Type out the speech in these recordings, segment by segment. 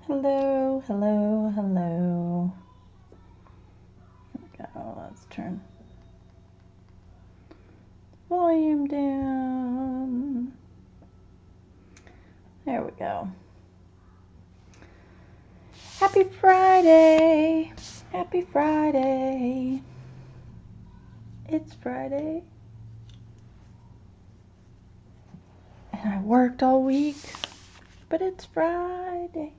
Hello, hello, hello. Here we go. Let's turn volume down. There we go. Happy Friday. Happy Friday. It's Friday. And I worked all week, but it's Friday.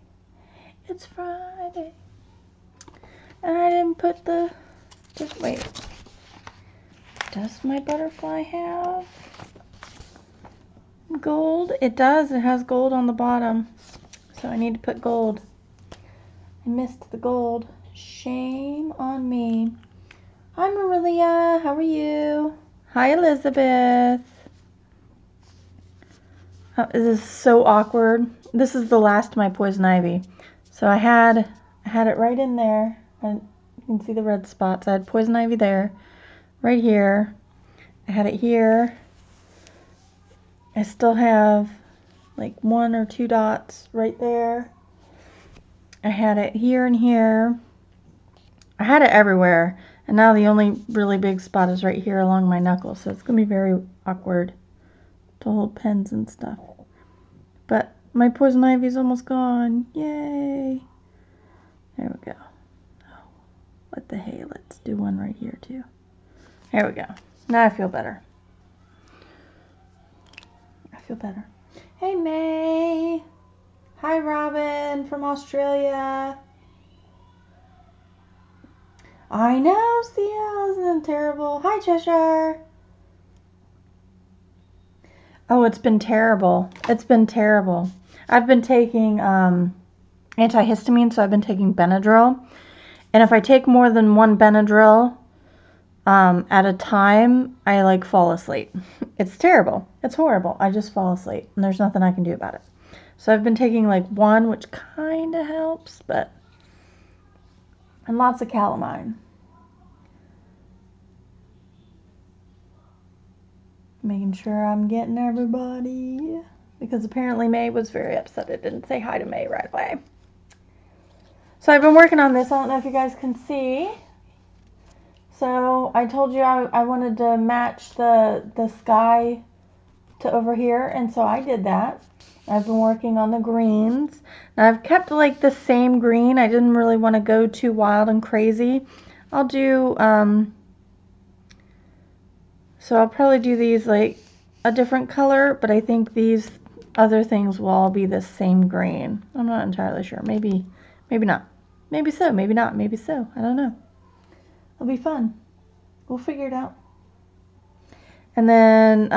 It's Friday. And I didn't put the, just wait. Does my butterfly have gold? It does. It has gold on the bottom. So I need to put gold. I missed the gold. Shame on me. Hi Marilia, how are you? Hi Elizabeth. Oh, this is so awkward. This is the last of my poison ivy. So I had it right in there. And you can see the red spots. I had poison ivy there, right here. I had it here. I still have like 1 or 2 dots right there. I had it here and here. I had it everywhere. And now the only really big spot is right here along my knuckle. So it's going to be very awkward to hold pens and stuff. But my poison ivy is almost gone. Yay. There we go. Oh, what the hey, let's do one right here too. There we go. Now I feel better. I feel better. Hey May. Hi Robin from Australia. I know, CL, isn't it terrible? Hi Cheshire. Oh, it's been terrible. It's been terrible. I've been taking antihistamine, so I've been taking Benadryl. And if I take more than 1 Benadryl at a time, I like fall asleep. It's terrible. It's horrible. I just fall asleep, and there's nothing I can do about it. So I've been taking like 1, which kind of helps, but... And lots of calamine. Making sure I'm getting everybody. Because apparently May was very upset it didn't say hi to May right away. So I've been working on this. I don't know if you guys can see. So I told you I wanted to match the sky to over here. And so I did that. I've been working on the greens. Now I've kept like the same green. I didn't really want to go too wild and crazy. I'll do... So I'll probably do these like a different color, but I think these other things will all be the same green. I'm not entirely sure. Maybe not. Maybe so, maybe not, maybe so. I don't know. It'll be fun. We'll figure it out. And then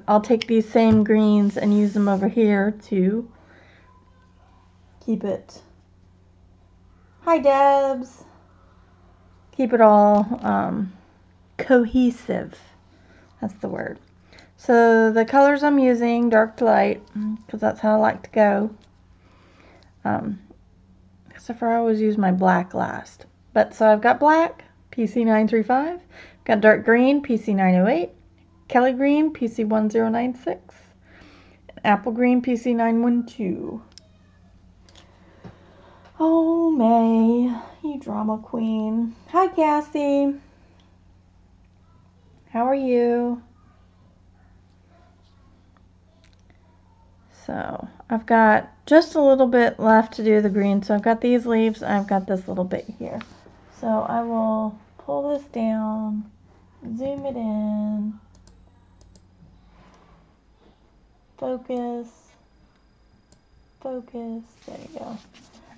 I'll take these same greens and use them over here to keep it. Hi Debs. Keep it all cohesive. That's the word. So the colors I'm using, dark to light, because that's how I like to go. Except for I always use my black last. But so I've got black, PC935. Got dark green, PC908. Kelly green, PC1096. Apple green, PC912. Oh, May, you drama queen. Hi, Cassie. How are you? So I've got just a little bit left to do the green. So I've got these leaves. I've got this little bit here. So I will pull this down, zoom it in, focus, focus. There you go.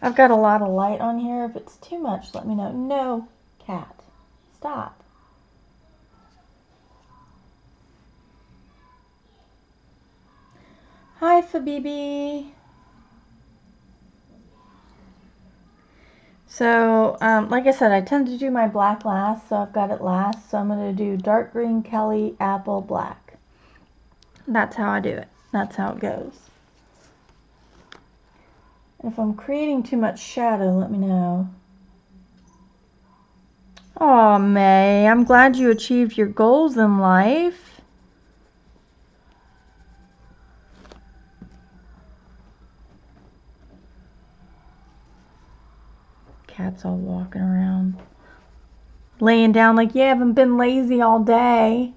I've got a lot of light on here. If it's too much, let me know. No, cat. Stop. Hi, Fabibi. So, like I said, I tend to do my black last, so I've got it last. So I'm going to do dark green, Kelly, apple, black. That's how I do it. That's how it goes. If I'm creating too much shadow, let me know. Aw, May, I'm glad you achieved your goals in life. cat's all walking around. Laying down like you haven't been lazy all day.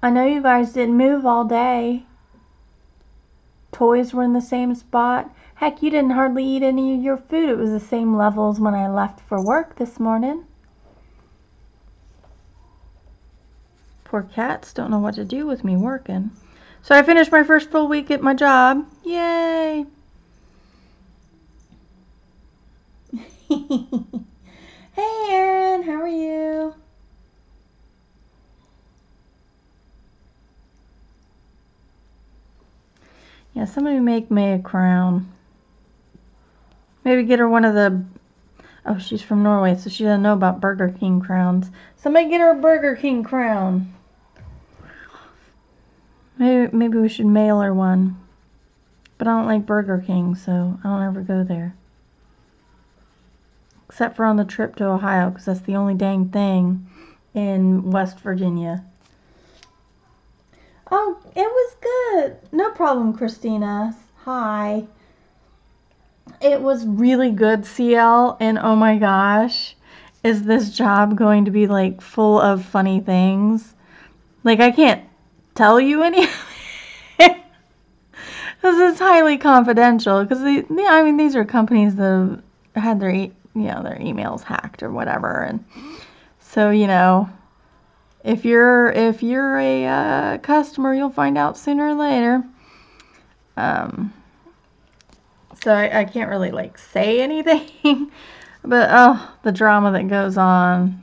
I know you guys didn't move all day. Toys were in the same spot. Heck, you didn't hardly eat any of your food. It was the same level as when I left for work this morning. Poor cats don't know what to do with me working. So I finished my first full week at my job. Yay! Hey Erin, how are you? Yeah, somebody make May a crown. Maybe get her one of the... Oh, she's from Norway, so she doesn't know about Burger King crowns. Somebody get her a Burger King crown. Maybe we should mail her one. But I don't like Burger King, so I don't ever go there. Except for on the trip to Ohio, because that's the only dang thing in West Virginia. Oh, it was good. No problem, Christina. Hi. It was really good, CL, and oh my gosh, is this job going to be like full of funny things? Like, I can't tell you any because it's highly confidential, because I mean, these are companies that have had their their emails hacked or whatever, and so if you're a customer, you'll find out sooner or later. So I can't really like say anything, but oh, the drama that goes on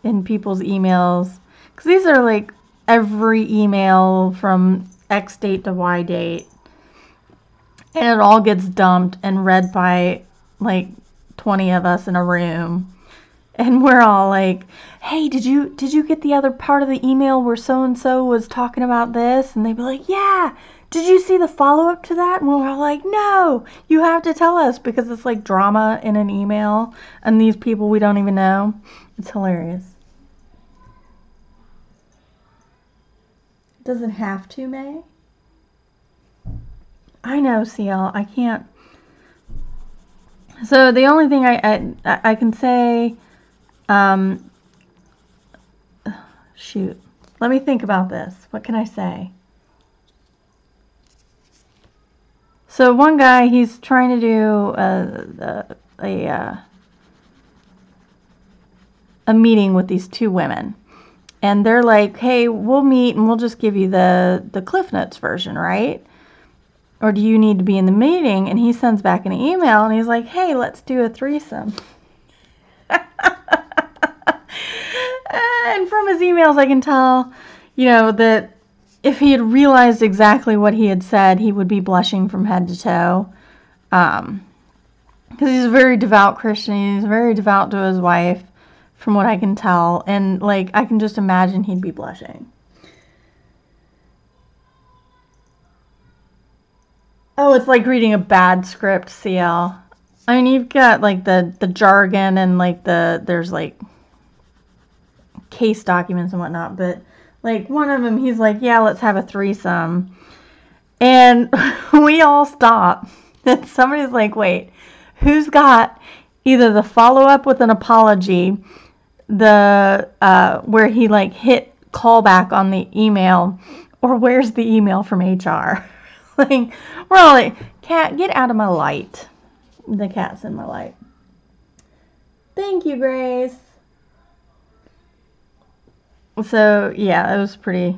in people's emails, because these are like every email from X date to Y date, and it all gets dumped and read by like 20 of us in a room, and we're all like, hey, did you get the other part of the email where so and so was talking about this? And they'd be like, yeah. Did you see the follow-up to that? And we're all like, no, you have to tell us, because it's like drama in an email, and these people we don't even know. It's hilarious. Does it have to, May? I know, CL. I can't. So the only thing I can say, shoot. Let me think about this. What can I say? So one guy, he's trying to do a meeting with these two women, and they're like, hey, we'll meet and we'll just give you the Cliff Notes version, right? Or do you need to be in the meeting? And he sends back an email and he's like, hey, let's do a threesome. And from his emails I can tell, that if he had realized exactly what he had said, he would be blushing from head to toe. Because he's a very devout Christian. He's very devout to his wife, from what I can tell. And, like, I can just imagine he'd be blushing. Oh, it's like reading a bad script, CL. I mean, you've got, like, the jargon and, like, there's, like, case documents and whatnot, but... Like, one of them, he's like, yeah, let's have a threesome. And we all stop. And somebody's like, wait, who's got either the follow-up with an apology, where he, like, hit callback on the email, or where's the email from HR? Like, we're all like, cat, get out of my light. The cat's in my light. Thank you, Grace. So yeah, that was pretty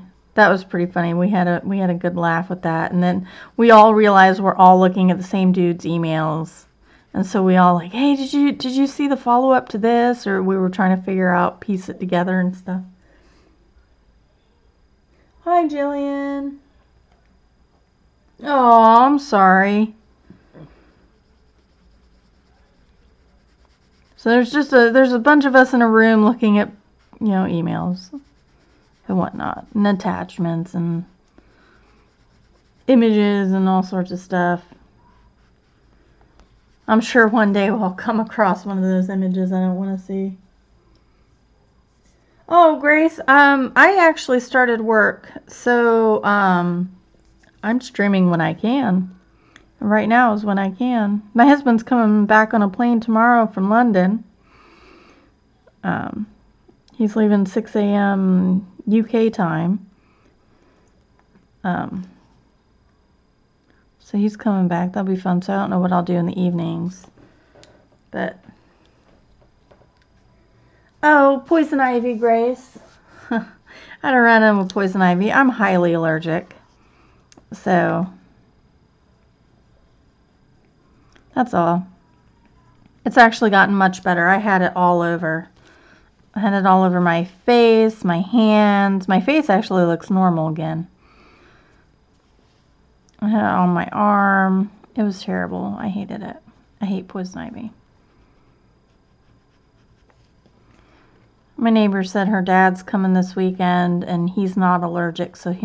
funny. We had a good laugh with that, and then we all realized we're all looking at the same dude's emails, and so we all like, hey, did you see the follow up to this? Or we were trying to piece it together and stuff. Hi, Jillian. Oh, I'm sorry. So there's a bunch of us in a room looking at emails and whatnot, and attachments and images and all sorts of stuff. I'm sure one day we'll come across one of those images I don't want to see. Oh, Grace, I actually started work, so I'm streaming when I can. Right now is when I can. My husband's coming back on a plane tomorrow from London. He's leaving 6 a.m. UK time. So he's coming back. That'll be fun. So I don't know what I'll do in the evenings. But oh, poison ivy, Grace. I had a run-in with poison ivy. I'm highly allergic. So that's all. It's actually gotten much better. I had it all over. I had it all over my face, my hands. My face actually looks normal again. I had it on my arm. It was terrible. I hated it. I hate poison ivy. My neighbor said her dad's coming this weekend and he's not allergic, so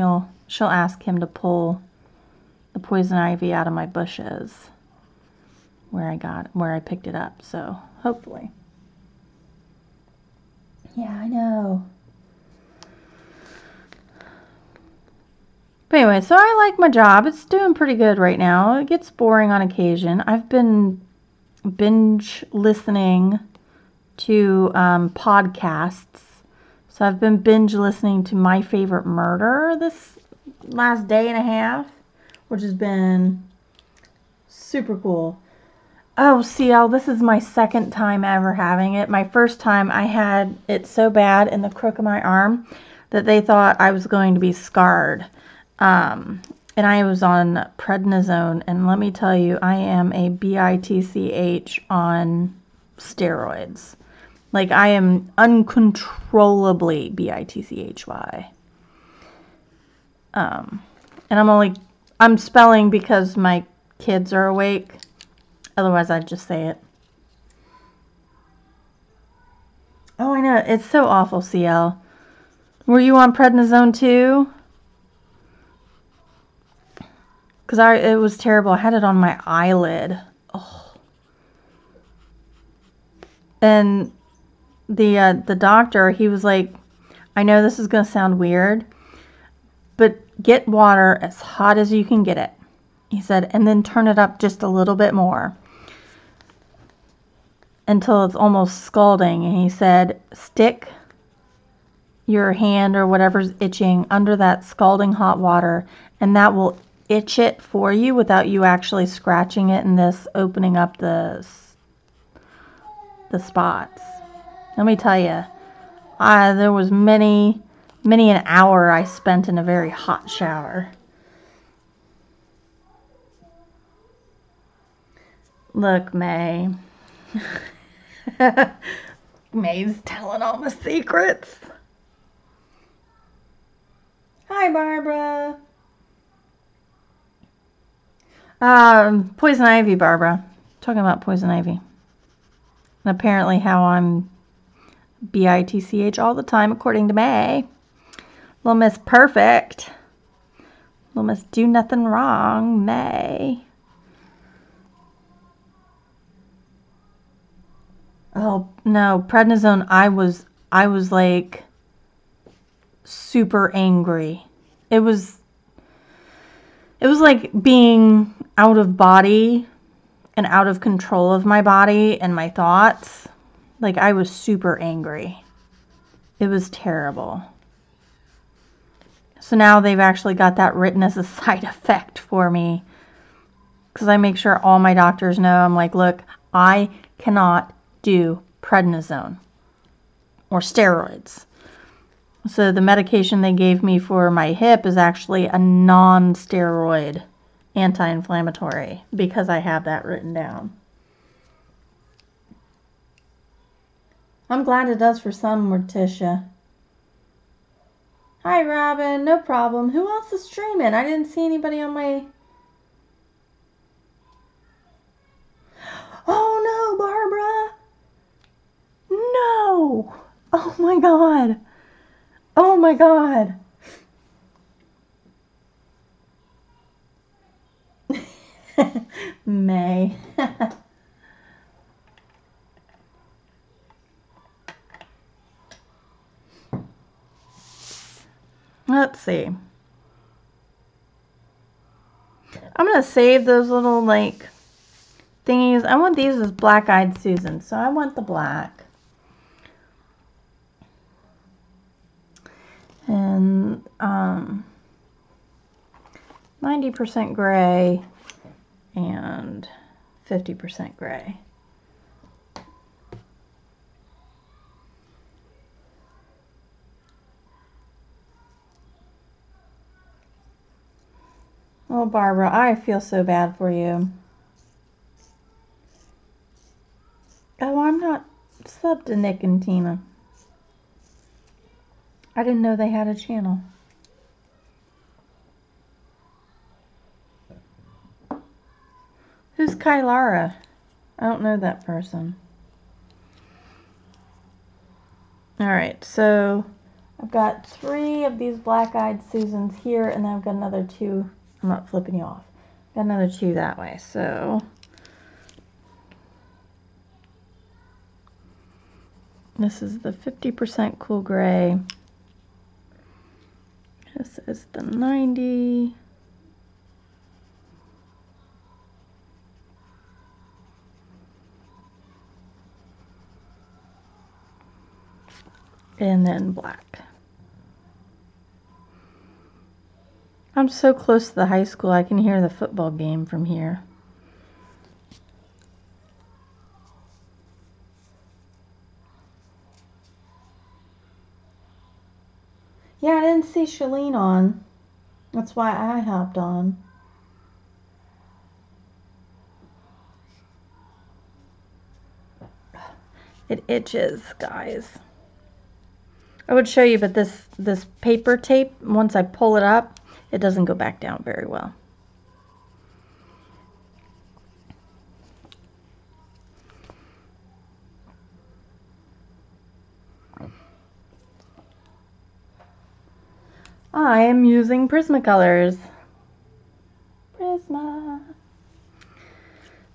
she'll ask him to pull the poison ivy out of my bushes where I picked it up. So hopefully. Yeah, I know. But anyway, so I like my job. It's doing pretty good right now. It gets boring on occasion. I've been binge listening to podcasts. So I've been binge listening to My Favorite Murder this last day and a half, which has been super cool. Oh, CL, this is my second time ever having it. My first time I had it so bad in the crook of my arm that they thought I was going to be scarred. And I was on prednisone, and let me tell you, I am a bitch on steroids. Like, I am uncontrollably bitchy. And I'm spelling because my kids are awake. Otherwise, I'd just say it. Oh, I know. It's so awful, CL. Were you on prednisone too? Because it was terrible. I had it on my eyelid. Oh. And the doctor, he was like, I know this is going to sound weird, but get water as hot as you can get it. He said, and then turn it up just a little bit more until it's almost scalding. And he said, stick your hand or whatever's itching under that scalding hot water, and that will itch it for you without you actually scratching it and this opening up the spots. Let me tell you, there was many an hour I spent in a very hot shower. Look, May. May's telling all my secrets. Hi, Barbara. Poison ivy, Barbara. Talking about poison ivy. And apparently how I'm bitch all the time, according to May. Little Miss Perfect. Little Miss Do Nothing Wrong, May. Oh, no, prednisone, I was like super angry. It was like being out of body and out of control of my body and my thoughts. Like, I was super angry. It was terrible. So now they've actually got that written as a side effect for me. Because I make sure all my doctors know. I'm like, look, I cannot do prednisone or steroids. So the medication they gave me for my hip is actually a non-steroid anti-inflammatory because I have that written down. I'm glad it does for some, Morticia. Hi, Robin. No problem. Who else is streaming? I didn't see anybody on my... Oh, no, Barbara. No. Oh, my God. Oh, my God. May. Let's see. I'm going to save those little, like, thingies. I want these as Black-Eyed Susan, so I want the black. And 90% gray and 50% gray. Oh, Barbara, I feel so bad for you. Oh, I'm not subbed to Nick and Tina. I didn't know they had a channel. Who's Kylara? I don't know that person. Alright, so I've got 3 of these Black-Eyed Susans here, and then I've got another 2. I'm not flipping you off. Got another 2 that way, so this is the 50% cool gray. This is the 90. And then black. I'm so close to the high school, I can hear the football game from here. Yeah, I didn't see Shalene on. That's why I hopped on. It itches, guys. I would show you, but this paper tape, once I pull it up, it doesn't go back down very well. I am using Prisma Colors. Prisma.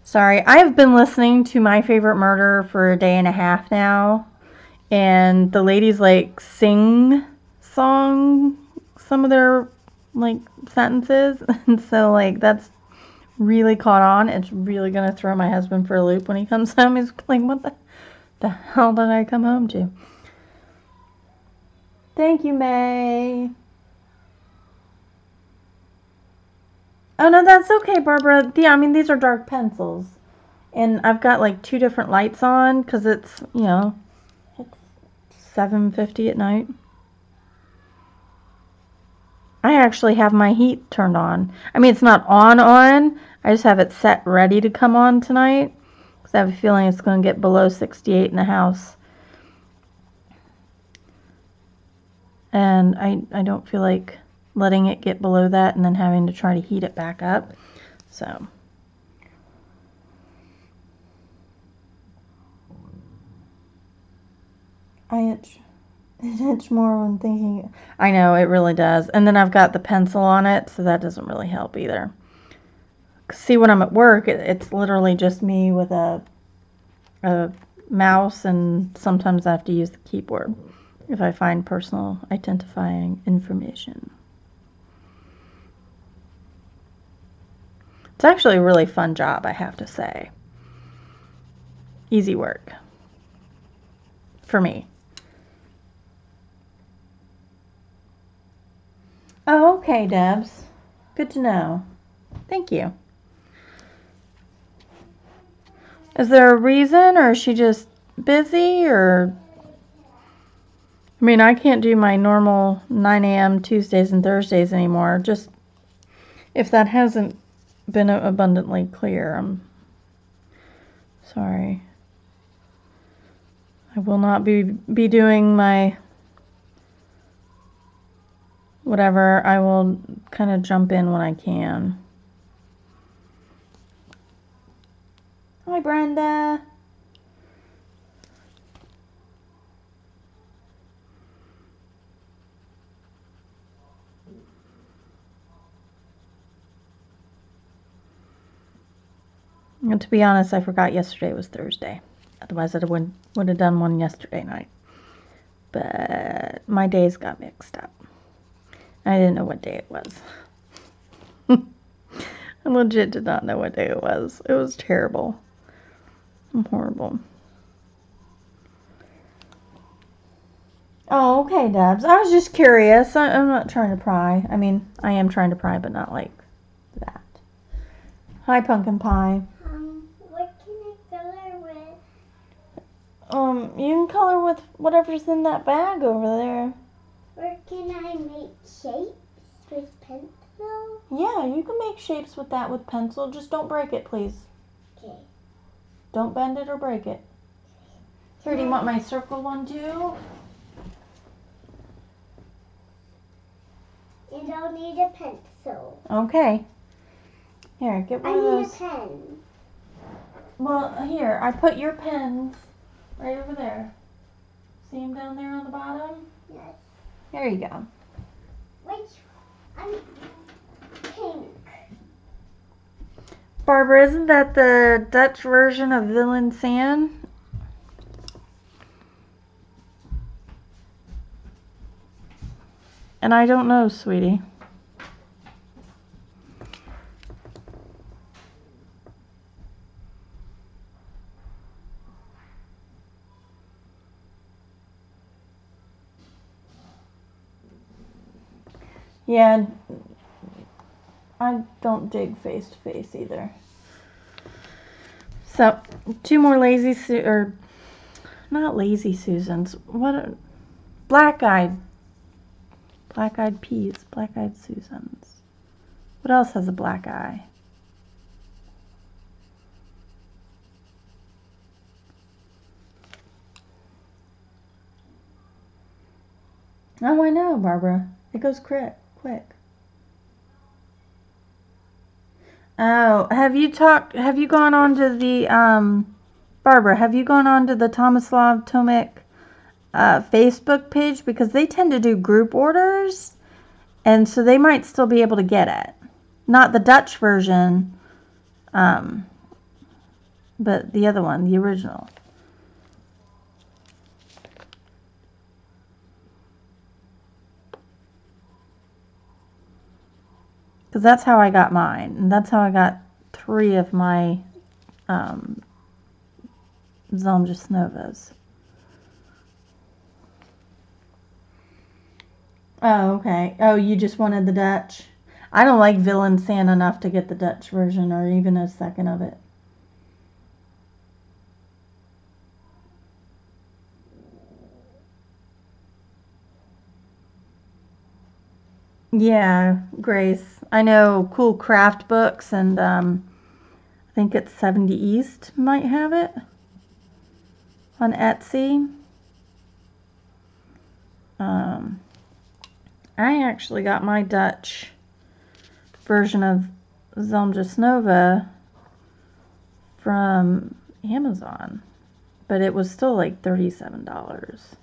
Sorry, I have been listening to My Favorite Murder for a day and a half now, and the ladies like sing some of their like sentences, and so like that's really caught on. It's really gonna throw my husband for a loop when he comes home. He's like, what the hell did I come home to? Thank you, May. Oh no, that's okay, Barbara. Yeah, I mean these are dark pencils, and I've got like 2 different lights on because it's, you know, it's 7:50 at night. I actually have my heat turned on. I mean, it's not on. I just have it set ready to come on tonight because I have a feeling it's going to get below 68 in the house. And I don't feel like letting it get below that and then having to try to heat it back up. So it itch more when thinking. I know, it really does. And then I've got the pencil on it, so that doesn't really help either. See, when I'm at work, it's literally just me with a mouse, and sometimes I have to use the keyboard if I find personal identifying information. It's actually a really fun job, I have to say. Easy work. For me. Oh, okay, Debs. Good to know. Thank you. Is there a reason, or is she just busy, or... I mean, I can't do my normal 9 a.m. Tuesdays and Thursdays anymore. Just if that hasn't been abundantly clear, I'm sorry. I will not be doing my whatever. I will kind of jump in when I can. Hi, Brenda. And to be honest, I forgot yesterday was Thursday. Otherwise, I would have done one yesterday night. But my days got mixed up. I didn't know what day it was. I legit did not know what day it was. It was terrible. I'm horrible. Oh, okay, Debs. I was just curious. I'm not trying to pry. I mean, I am trying to pry, but not like that. Hi, Pumpkin Pie. What can I color with? You can color with whatever's in that bag over there. Or can I make shapes with pencil? Yeah, you can make shapes with that with pencil. Just don't break it, please. Okay. Don't bend it or break it. Here, do you want my circle one too? And I'll need a pencil. Okay. Here, get one of those. I need a pen. Well, here, I put your pens right over there. See them down there on the bottom? Yes. There you go. Which? I'm pink. Barbara, isn't that the Dutch version of Villain Sand? And I don't know, sweetie. Yeah, I don't dig face to face either. So, two more not lazy Susans. Black-eyed peas, black-eyed Susans. What else has a black eye? Oh, I know, Barbara. It goes quick. Oh, have you gone on to the, Barbara, have you gone on to the Tomislav Tomic Facebook page? Because they tend to do group orders, and so they might still be able to get it. Not the Dutch version, but the other one, the original. Because that's how I got mine, and that's how I got 3 of my Zalmjas Novas. Oh, okay. Oh, you just wanted the Dutch? I don't like Villain Sand enough to get the Dutch version or even a second of it. Yeah, Grace. I know Cool Craft Books and I think it's 70 East might have it on Etsy. I actually got my Dutch version of Zalmjas Nova from Amazon, but it was still like $37.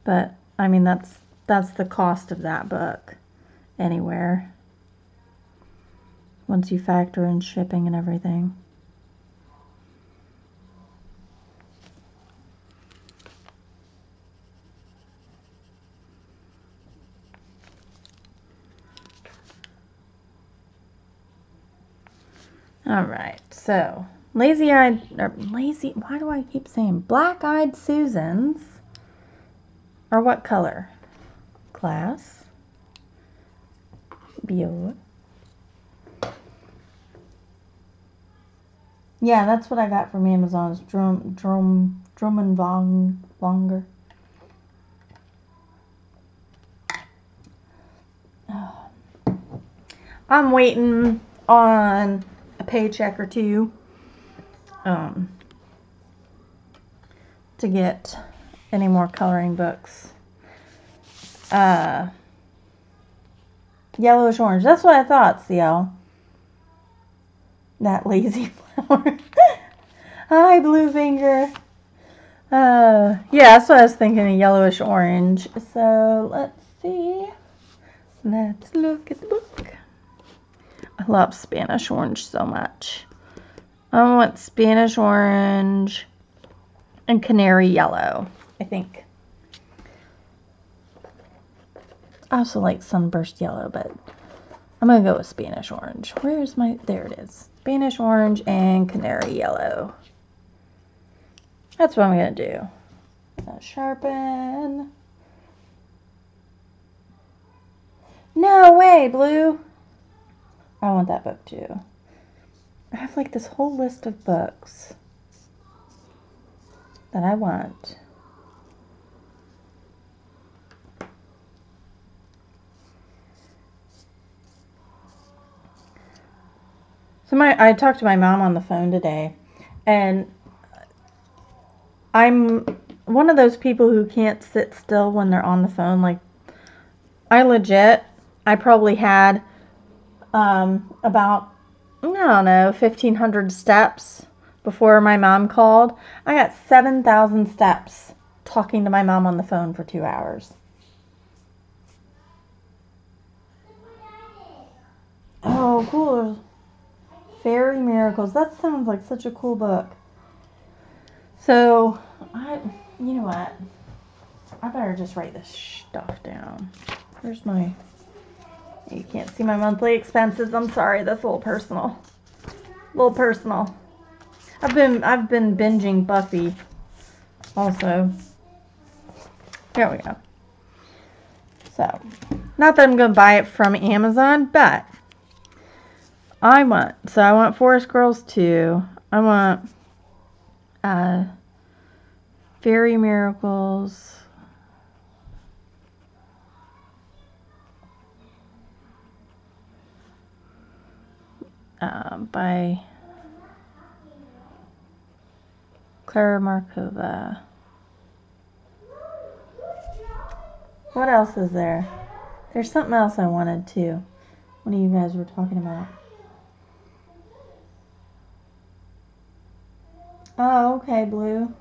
But I mean that's the cost of that book anywhere once you factor in shipping and everything. All right, so why do I keep saying black-eyed Susans are what color? Class. Bio. Yeah, that's what I got from Amazon. Is Drummondvanger. I'm waiting on a paycheck or two to get any more coloring books. Yellowish Orange. That's what I thought, CL. That lazy flower. Hi, Blue Finger. Yeah, that's what I was thinking of, Yellowish Orange. So, let's see. Let's look at the book. I love Spanish Orange so much. I want Spanish Orange and Canary Yellow, I think. I also like Sunburst Yellow, but I'm going to go with Spanish orange. Where's my, there it is. Spanish orange and canary yellow. That's what I'm going to do. Sharpen. No way, blue. I want that book too. I have like this whole list of books that I want. So I talked to my mom on the phone today, and I'm one of those people who can't sit still when they're on the phone. Like, I probably had about, I don't know, 1,500 steps before my mom called. I got 7,000 steps talking to my mom on the phone for 2 hours. Oh, cool. Fairy Miracles. That sounds like such a cool book. So, you know what? I better just write this stuff down. Where's my, you can't see my monthly expenses. I'm sorry, that's a little personal. I've been binging Buffy also. There we go. So, not that I'm going to buy it from Amazon, but I want Forest Girls 2. I want Fairy Miracles. By Clara Markova. What else is there? There's something else I wanted too. One of you guys were talking about. Oh, okay, blue.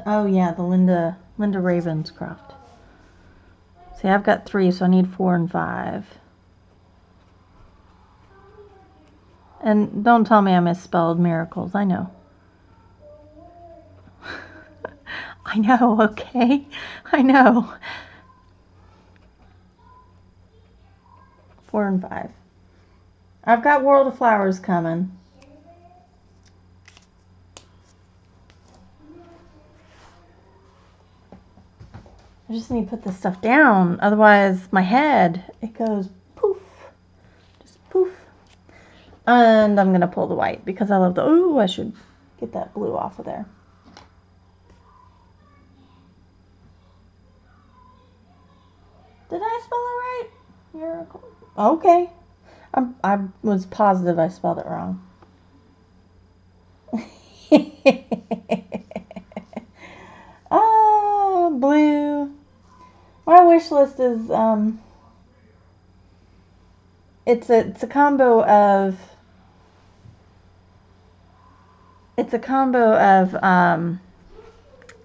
Oh yeah, the Linda Ravenscroft. See, I've got 3, so I need 4 and 5. And don't tell me I misspelled Miracles. I know. I know, okay? I know. 4 and 5. I've got World of Flowers coming. I just need to put this stuff down. Otherwise, my head, it goes poof. Just poof. And I'm going to pull the white because I love the, ooh, I should get that blue off of there. Did I spell it right? Miracle. Okay. I was positive I spelled it wrong. Oh, blue. My wish list is it's a combo of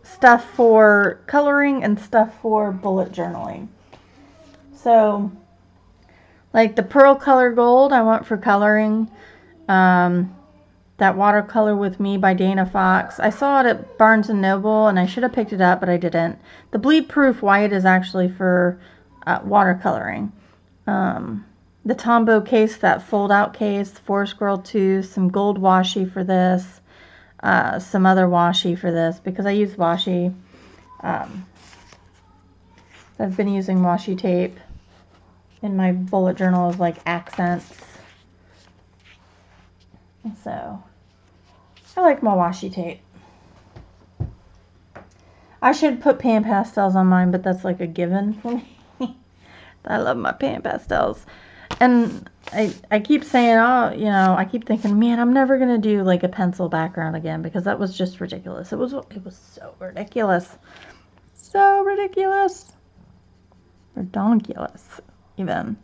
stuff for coloring and stuff for bullet journaling. So, like the Pearl Color Gold I want for coloring. That Watercolor With Me by Dana Fox. I saw it at Barnes & Noble, and I should have picked it up, but I didn't. The Bleed Proof White is actually for watercoloring. The Tombow case, that fold-out case, Forest Girl 2, some gold washi for this, some other washi for this, because I use washi. I've been using washi tape in my bullet journal as like accents. So, I like my washi tape. I should put pan pastels on mine, but that's like a given for me. I love my pan pastels. And I keep saying, oh, you know, I keep thinking, man, I'm never going to do like a pencil background again because that was just ridiculous. It was so ridiculous. So ridiculous. Redonkulous, even.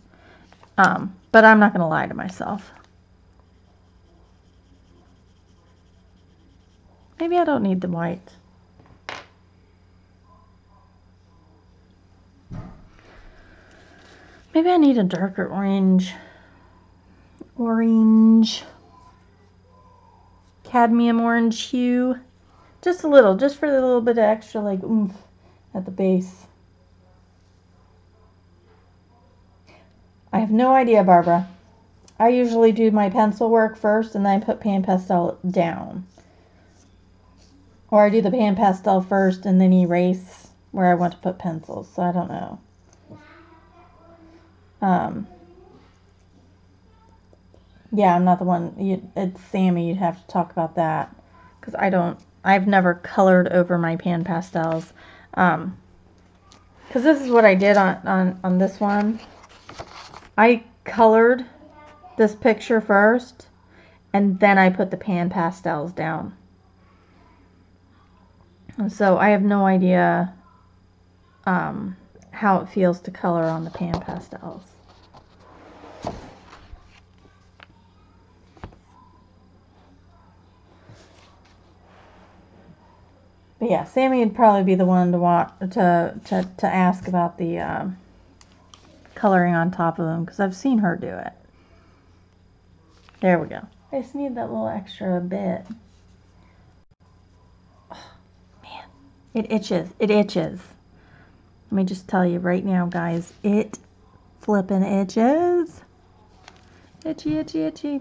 But I'm not going to lie to myself. Maybe I don't need the white. Maybe I need a darker orange. Cadmium orange hue. Just a little, just for a little bit of extra like oomph at the base. I have no idea, Barbara. I usually do my pencil work first and then I put pan pastel down. Or I do the pan pastel first and then erase where I want to put pencils. So I don't know. Yeah, I'm not the one. It's Sammy. You'd have to talk about that. Because I've never colored over my pan pastels. Because this is what I did on this one. I colored this picture first. And then I put the pan pastels down. And so I have no idea how it feels to color on the pan pastels. But yeah, Sammy would probably be the one to ask about the coloring on top of them because I've seen her do it. There we go. I just need that little extra bit. Oh, man, it itches. It itches. Let me just tell you right now, guys, it flippin' itches. Itchy, itchy, itchy.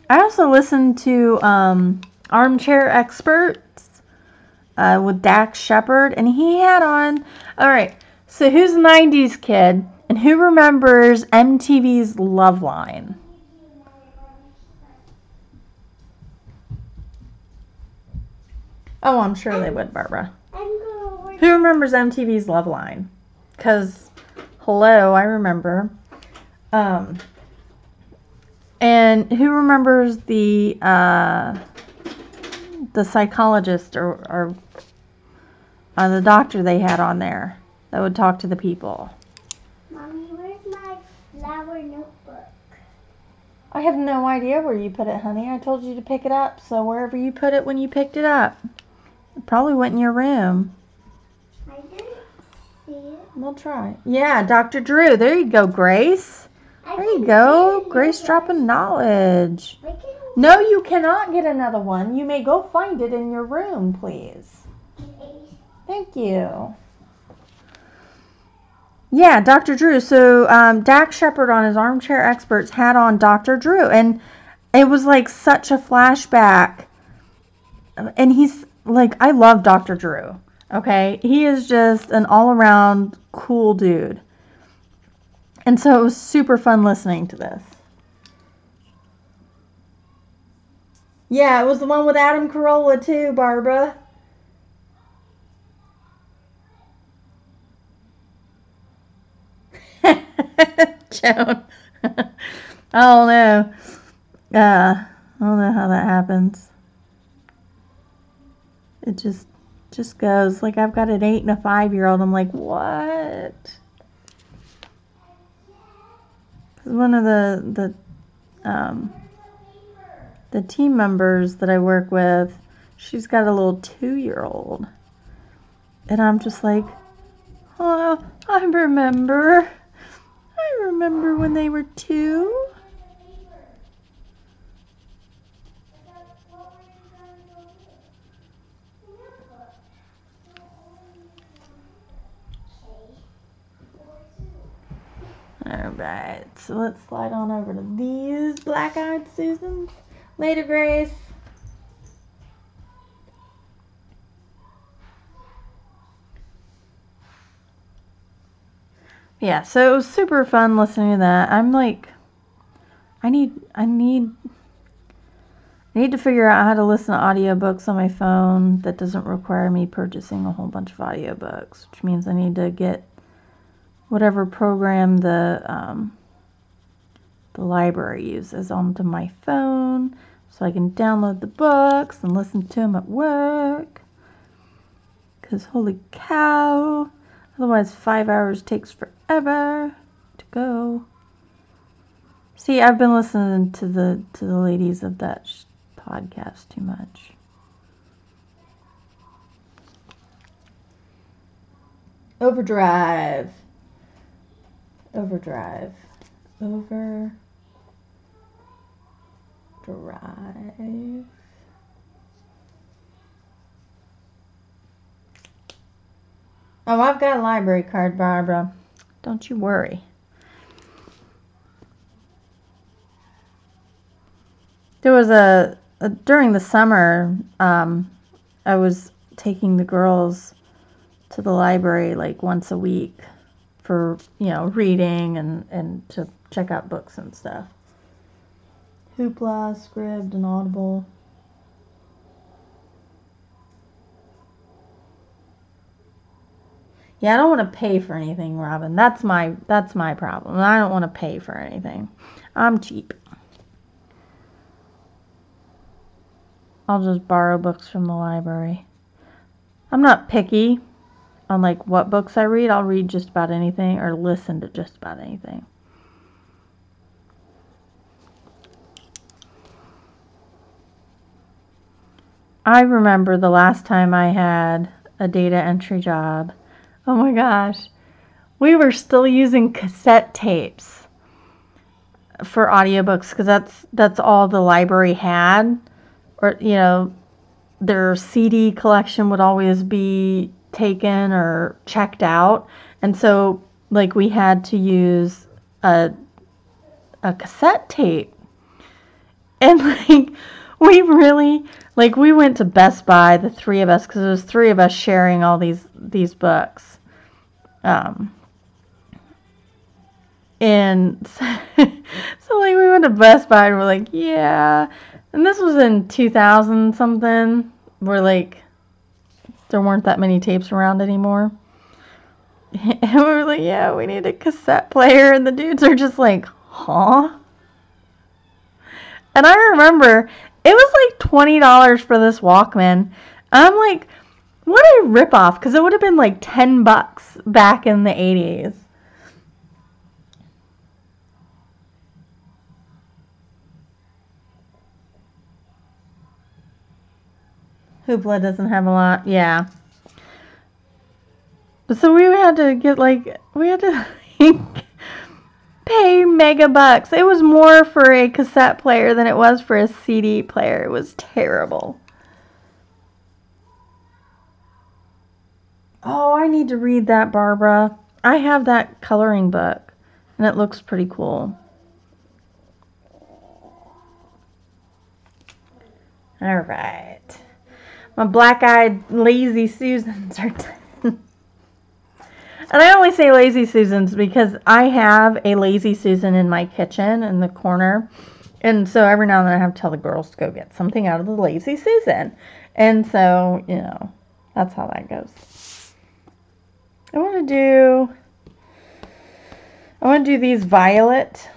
I also listened to Armchair Experts with Dax Shepard, and he had on. All right, so who's a '90s kid, and who remembers MTV's Loveline? Oh, I'm sure they would, Barbara. Who remembers MTV's Loveline? Because, hello, I remember. And who remembers the psychologist or the doctor they had on there that would talk to the people? Mommy, where's my flower notebook? I have no idea where you put it, honey. I told you to pick it up, so wherever you put it when you picked it up. It probably went in your room. I didn't see it. We'll try. Yeah, Dr. Drew. There you go, Grace. There you go. Grace dropping knowledge. No, you cannot get another one. You may go find it in your room, please. Thank you. Yeah, Dr. Drew. So Dax Shepard on his Armchair Experts had on Dr. Drew. And it was like such a flashback. And he's like, I love Dr. Drew. Okay? He is just an all-around cool dude. And so it was super fun listening to this. Yeah, it was the one with Adam Carolla too, Barbara. Joan. I don't know. I don't know how that happens. It just goes. Like, I've got an 8 and a 5-year-old. I'm like, what? One of the team members that I work with, she's got a little 2-year-old. And I'm just like, oh, I remember when they were 2. Alright, so let's slide on over to these black-eyed Susans. Later, Grace. Yeah, so it was super fun listening to that. I'm like, I need to figure out how to listen to audiobooks on my phone that doesn't require me purchasing a whole bunch of audiobooks, which means I need to get whatever program the library uses onto my phone so I can download the books and listen to them at work. Because holy cow, otherwise 5 hours takes forever to go. See, I've been listening to the ladies of that podcast too much. Overdrive. Oh, I've got a library card, Barbara. Don't you worry. There was during the summer, I was taking the girls to the library like once a week for, reading and to check out books and stuff. Hoopla, Scribd, and Audible. Yeah, I don't want to pay for anything, Robin. That's my problem. I don't want to pay for anything. I'm cheap. I'll just borrow books from the library. I'm not picky on like what books I read. I'll read just about anything or listen to just about anything. I remember the last time I had a data entry job. Oh my gosh. We were still using cassette tapes for audiobooks because that's all the library had. Or, their CD collection would always be taken or checked out. And so, like, we had to use a cassette tape. And, like, we went to Best Buy, the three of us, because there was three of us sharing all these books. And so, like, we went to Best Buy and we're like, yeah. And this was in 2000 something. We're like, there weren't that many tapes around anymore. And we were like, yeah, we need a cassette player. And the dudes are just like, huh? And I remember it was like $20 for this Walkman. I'm like, what a ripoff, because it would have been like $10 back in the 80s. Hoopla doesn't have a lot, yeah. So we had to pay mega bucks. It was more for a cassette player than it was for a CD player. It was terrible. Oh, I need to read that, Barbara. I have that coloring book, and it looks pretty cool. All right. My black-eyed lazy Susans are done. And I only say lazy Susans because I have a lazy Susan in my kitchen in the corner. And so every now and then I have to tell the girls to go get something out of the lazy Susan. And so, that's how that goes. I want to do these violet.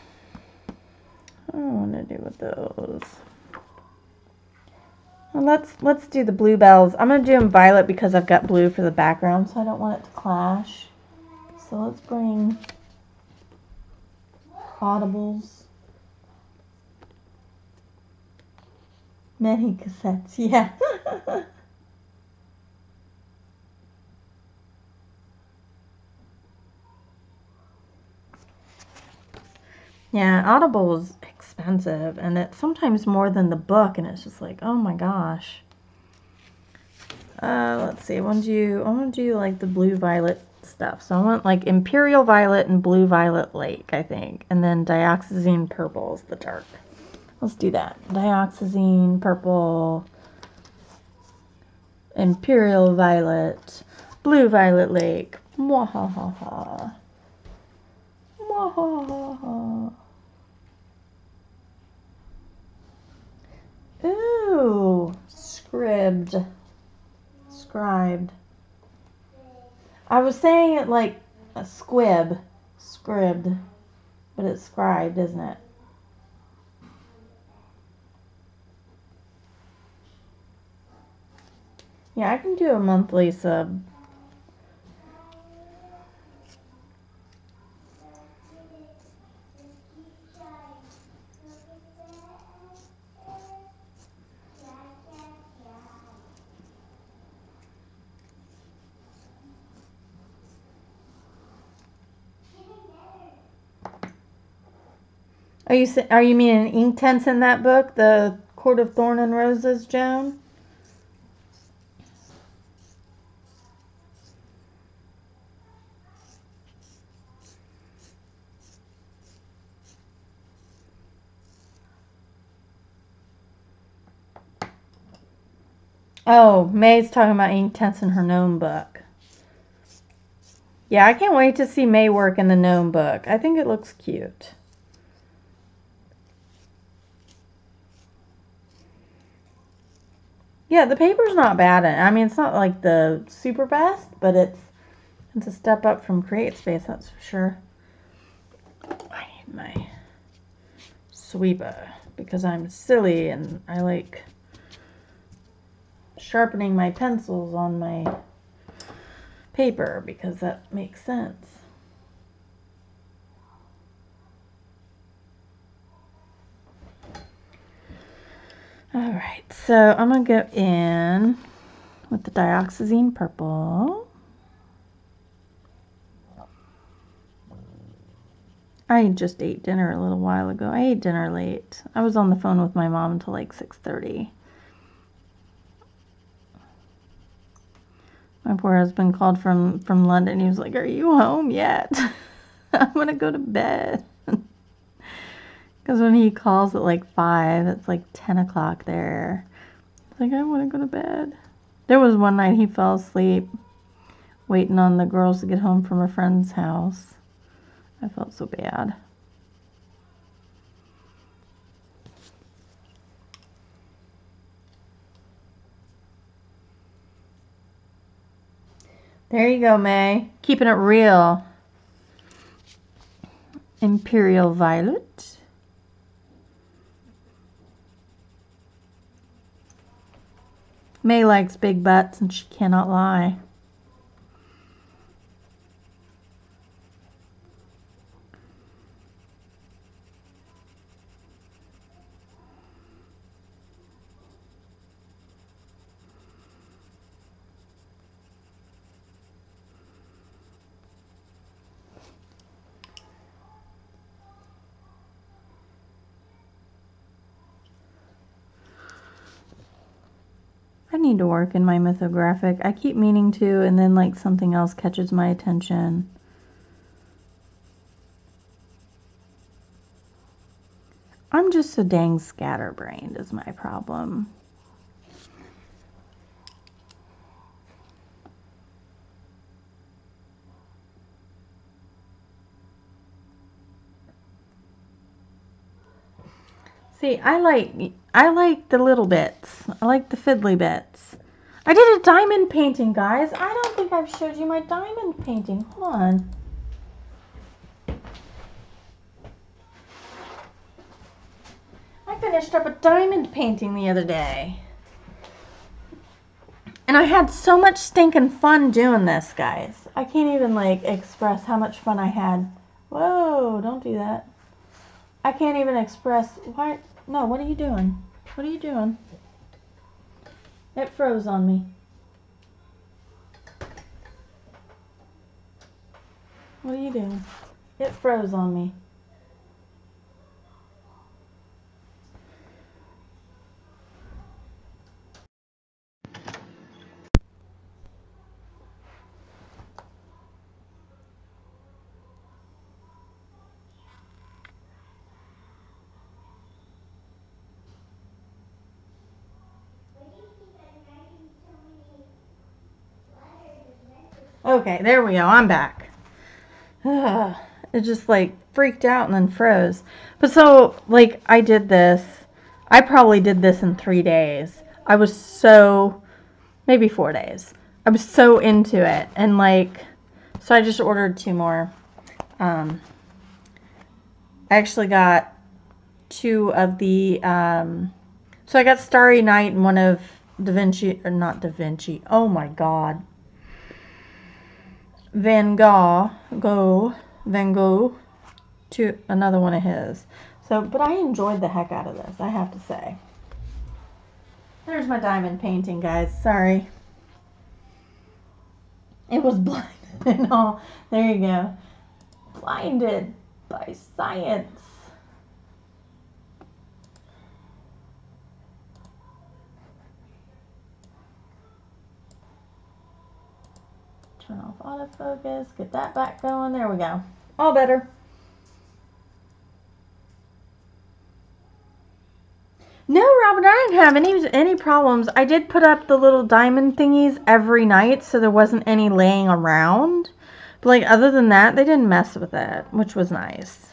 What do I want to do with those? Well, let's do the bluebells. I'm going to do them violet because I've got blue for the background, so I don't want it to clash. So let's bring Audibles. Many cassettes, yeah. Yeah, Audible is expensive, and it's sometimes more than the book, and it's just like, oh my gosh. Let's see. I want to do like the blue violet stuff. So I want like Imperial Violet and Blue Violet Lake, I think, and then Dioxazine Purple is the dark. Let's do that. Dioxazine Purple, Imperial Violet, Blue Violet Lake. Mwahaha. Mwahaha. Ooh, scribed. I was saying it like a scribed, but it's scribed, isn't it? Yeah, I can do a monthly sub. Are you meaning Inktense in that book, the Court of Thorn and Roses, Joan? Oh, May's talking about Inktense in her gnome book. Yeah, I can't wait to see May work in the gnome book. I think it looks cute. Yeah, the paper's not bad. I mean, it's not like the super best, but it's a step up from Create Space, that's for sure. I need my sweeper because I'm silly and I like sharpening my pencils on my paper because that makes sense. Alright, so I'm going to go in with the dioxazine purple. I just ate dinner a little while ago. I ate dinner late. I was on the phone with my mom until like 6:30. My poor husband called from London. He was like, "Are you home yet?" I'm going to go to bed. Because when he calls at like 5, it's like 10 o'clock there. It's like, I want to go to bed. There was one night he fell asleep waiting on the girls to get home from a friend's house. I felt so bad. There you go, May. Keeping it real. Imperial Violet. May likes big butts and she cannot lie. I need to work in my mythographic. I keep meaning to, and then like something else catches my attention. I'm just so dang scatterbrained is my problem. See, I like the little bits. I like the fiddly bits. I did a diamond painting, guys. I don't think I've showed you my diamond painting. Hold on. I finished up a diamond painting the other day. And I had so much stinking fun doing this, guys. I can't even like express how much fun I had. Whoa, don't do that. I can't even express why. No, what are you doing? What are you doing? It froze on me. What are you doing? It froze on me. Okay, there we go. I'm back. It just like freaked out and then froze. But so, like, I did this. I probably did this in 3 days. I was so, maybe 4 days. I was so into it. And like, so I just ordered 2 more. I actually got 2 of the, so I got Starry Night and one of Da Vinci, or not Da Vinci. Oh my God. Van Gogh, to another one of his. So, but I enjoyed the heck out of this, I have to say. There's my diamond painting, guys. Sorry. It was blinded and all. There you go. Blinded by science. Turn off autofocus. Get that back going. There we go. All better. No, Robin, I didn't have any problems. I did put up the little diamond thingies every night, so there wasn't any laying around. But like other than that, they didn't mess with it, which was nice.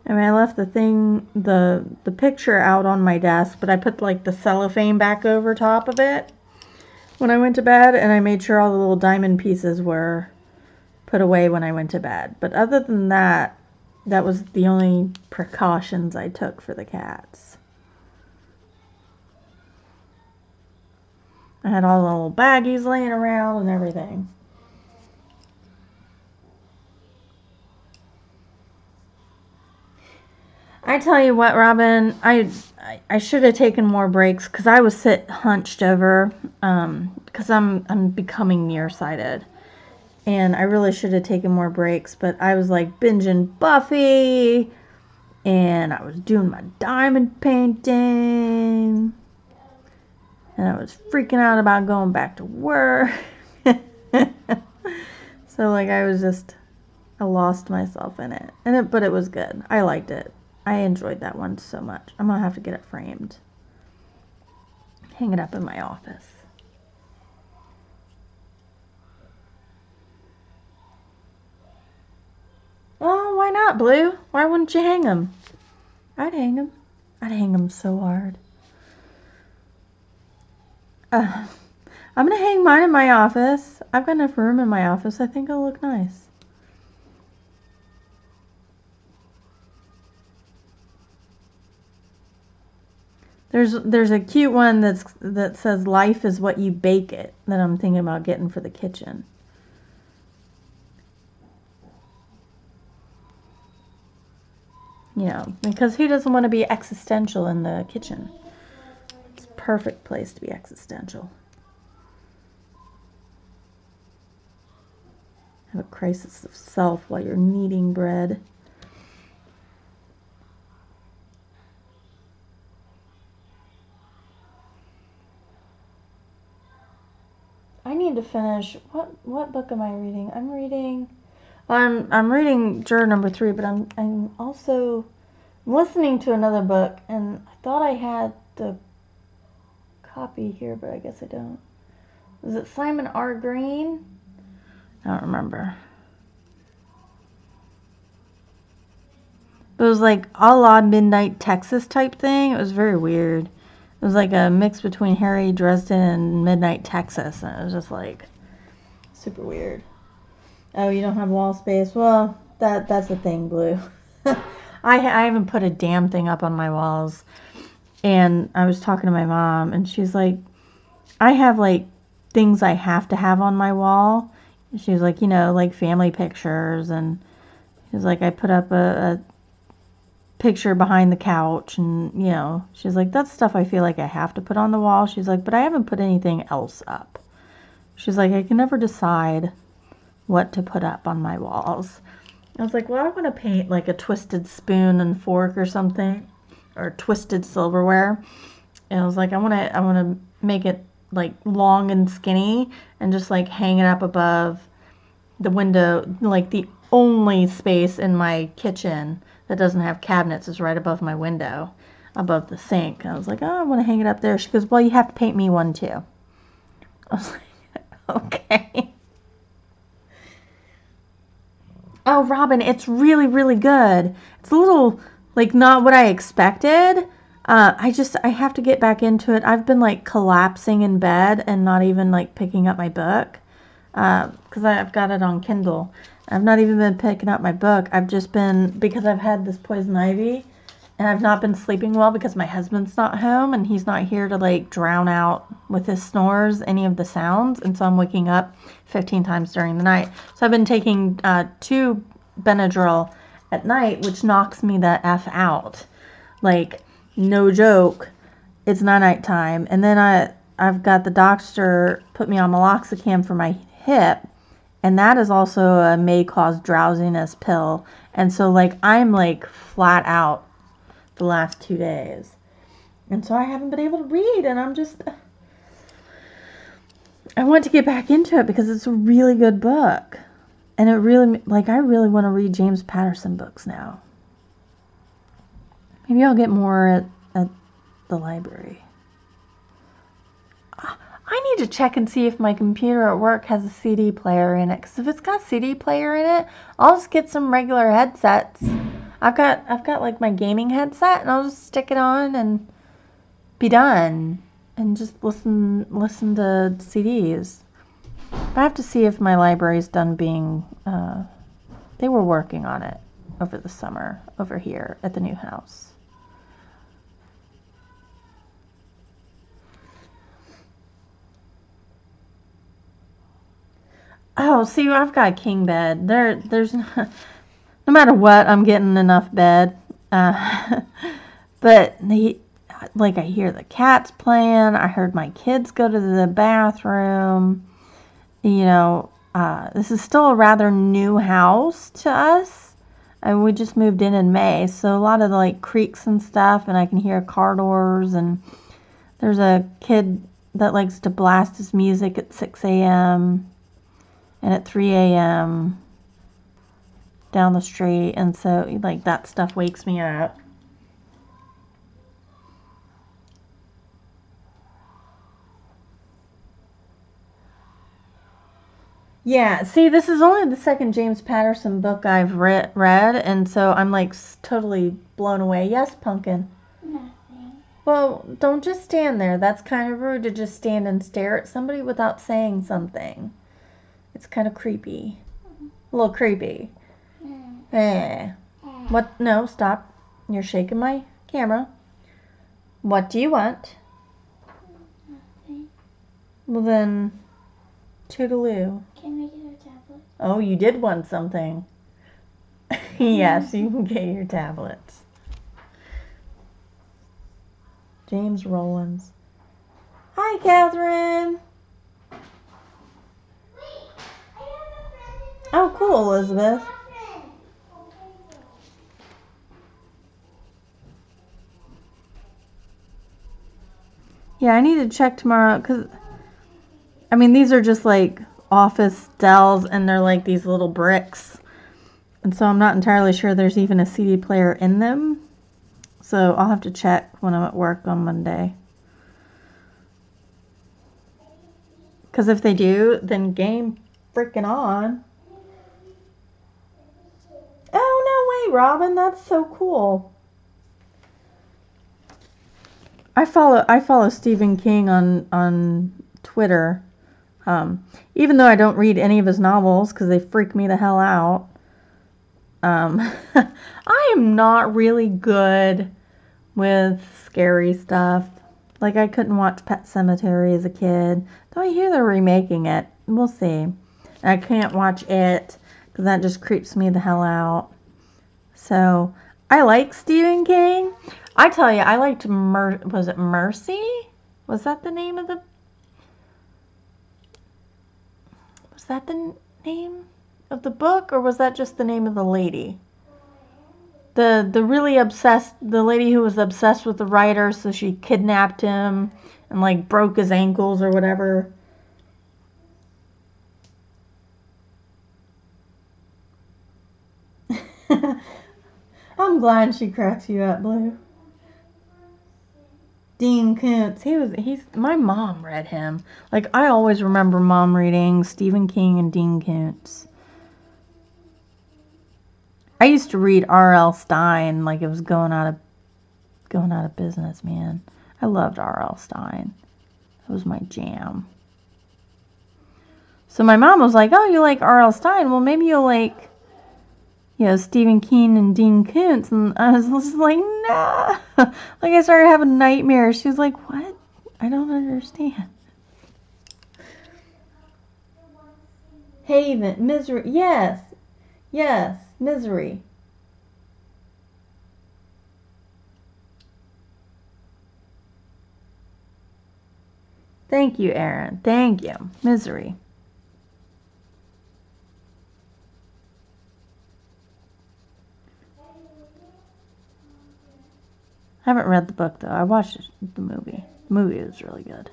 I mean, I left the picture out on my desk, but I put like the cellophane back over top of it when I went to bed, and I made sure all the little diamond pieces were put away when I went to bed. But other than that, that was the only precautions I took for the cats. I had all the little baggies laying around and everything. I tell you what, Robin, I should have taken more breaks because I was hunched over because I'm becoming nearsighted. And I really should have taken more breaks, but I was like binging Buffy, and I was doing my diamond painting, and I was freaking out about going back to work. So like I lost myself in it. But it was good. I liked it. I enjoyed that one so much. I'm gonna have to get it framed. Hang it up in my office. Oh, why not, Blue? Why wouldn't you hang them? I'd hang them. I'd hang them so hard. I'm gonna hang mine in my office. I've got enough room in my office. I think it'll look nice. There's a cute one that says life is what you bake it that I'm thinking about getting for the kitchen. You know, because who doesn't want to be existential in the kitchen? It's a perfect place to be existential. Have a crisis of self while you're kneading bread. I need to finish. What book am I reading? I'm reading Juror Number 3, but I'm also listening to another book, and I thought I had the copy here, but I guess I don't. Was it Simon R. Green? I don't remember. It was like a la Midnight Texas type thing. It was very weird. It was like a mix between Harry Dresden and Midnight Texas, and it was just like super weird. Oh, you don't have wall space? Well, that's the thing, Blue. I haven't put a damn thing up on my walls. And I was talking to my mom, and she's like, I have like things I have to have on my wall. She's like, you know, like family pictures, and she's like, I put up a picture behind the couch, and you know, she's like, that's stuff I feel like I have to put on the wall. She's like, but I haven't put anything else up. She's like, I can never decide what to put up on my walls. I was like, well, I want to paint like a twisted spoon and fork or something, or twisted silverware. And I was like, I want to make it like long and skinny and just like hang it up above the window. Like the only space in my kitchen that doesn't have cabinets is right above my window, above the sink. And I was like, oh, I want to hang it up there. She goes, well, you have to paint me one too. I was like, okay. Oh, Robin, it's really, really good. It's a little, like, not what I expected. I have to get back into it. I've been, like, collapsing in bed and not even, like, picking up my book. Because I've got it on Kindle. I've not even been picking up my book. I've just been, because I've had this poison ivy, and I've not been sleeping well because my husband's not home, and he's not here to, like, drown out with his snores any of the sounds, and so I'm waking up 15 times during the night. So I've been taking 2 Benadryl at night, which knocks me the F out. Like, no joke. It's not nighttime. And then I've got the doctor put me on meloxicam for my hip, and that is also a may cause drowsiness pill. And so, like, I'm, like, flat out the last 2 days. And so I haven't been able to read, and I want to get back into it because it's a really good book. And it really, like, I really want to read James Patterson books now. Maybe I'll get more at the library. I need to check and see if my computer at work has a CD player in it. Because if it's got a CD player in it, I'll just get some regular headsets. I've got like my gaming headset, and I'll just stick it on and be done. And just listen to CDs. But I have to see if my library's done being... they were working on it over the summer over here at the new house. Oh, see, I've got a king bed. There's no matter what, I'm getting enough bed. But I hear the cats playing. I heard my kids go to the bathroom. You know, this is still a rather new house to us. We just moved in May, so a lot of the creaks and stuff, and I can hear car doors. And there's a kid that likes to blast his music at 6 a.m. and at 3 a.m. down the street, and so that stuff wakes me up. Yeah, see, this is only the second James Patterson book I've read, and so I'm totally blown away. Yes, Pumpkin? Nothing. Well, don't just stand there. That's kind of rude to just stand and stare at somebody without saying something. It's kind of creepy. A little creepy. What? No, stop. You're shaking my camera. What do you want? Nothing. Well then, toodaloo. Can we get a tablet? Oh, you did want something. Yes, you can get your tablets. James Rollins. Hi, Catherine. Oh, cool, Elizabeth. Yeah, I need to check tomorrow, because, I mean, these are just office dells, and they're these little bricks. And so I'm not entirely sure there's even a CD player in them. So I'll have to check when I'm at work on Monday. Because if they do, then game freaking on. Oh, no way, Robin. That's so cool. I follow Stephen King on Twitter. Even though I don't read any of his novels because they freak me the hell out. I am not really good with scary stuff. I couldn't watch Pet Sematary as a kid. Though I hear they're remaking it. We'll see. I can't watch it because that just creeps me the hell out. So, I like Stephen King. I tell you, I liked was it Mercy? Was that the name of the... Was that the name of the book, or was that just the name of the lady? The really obsessed, the lady who was obsessed with the writer, so she kidnapped him and broke his ankles or whatever. I'm glad she cracks you up, Blue. Dean Koontz. My mom read him. I always remember Mom reading Stephen King and Dean Koontz. I used to read R.L. Stine like it was going out of business, man. I loved R.L. Stine. That was my jam. So my mom was like, "Oh, you like R.L. Stine? Well, maybe you'll like, Stephen King and Dean Koontz." And I was just like, "Nah." I started having nightmares. She was like, "What? I don't understand." Haven, Misery. Yes. Yes, Misery. Thank you, Aaron. Thank you. Misery. I haven't read the book, though. I watched the movie. The movie was really good.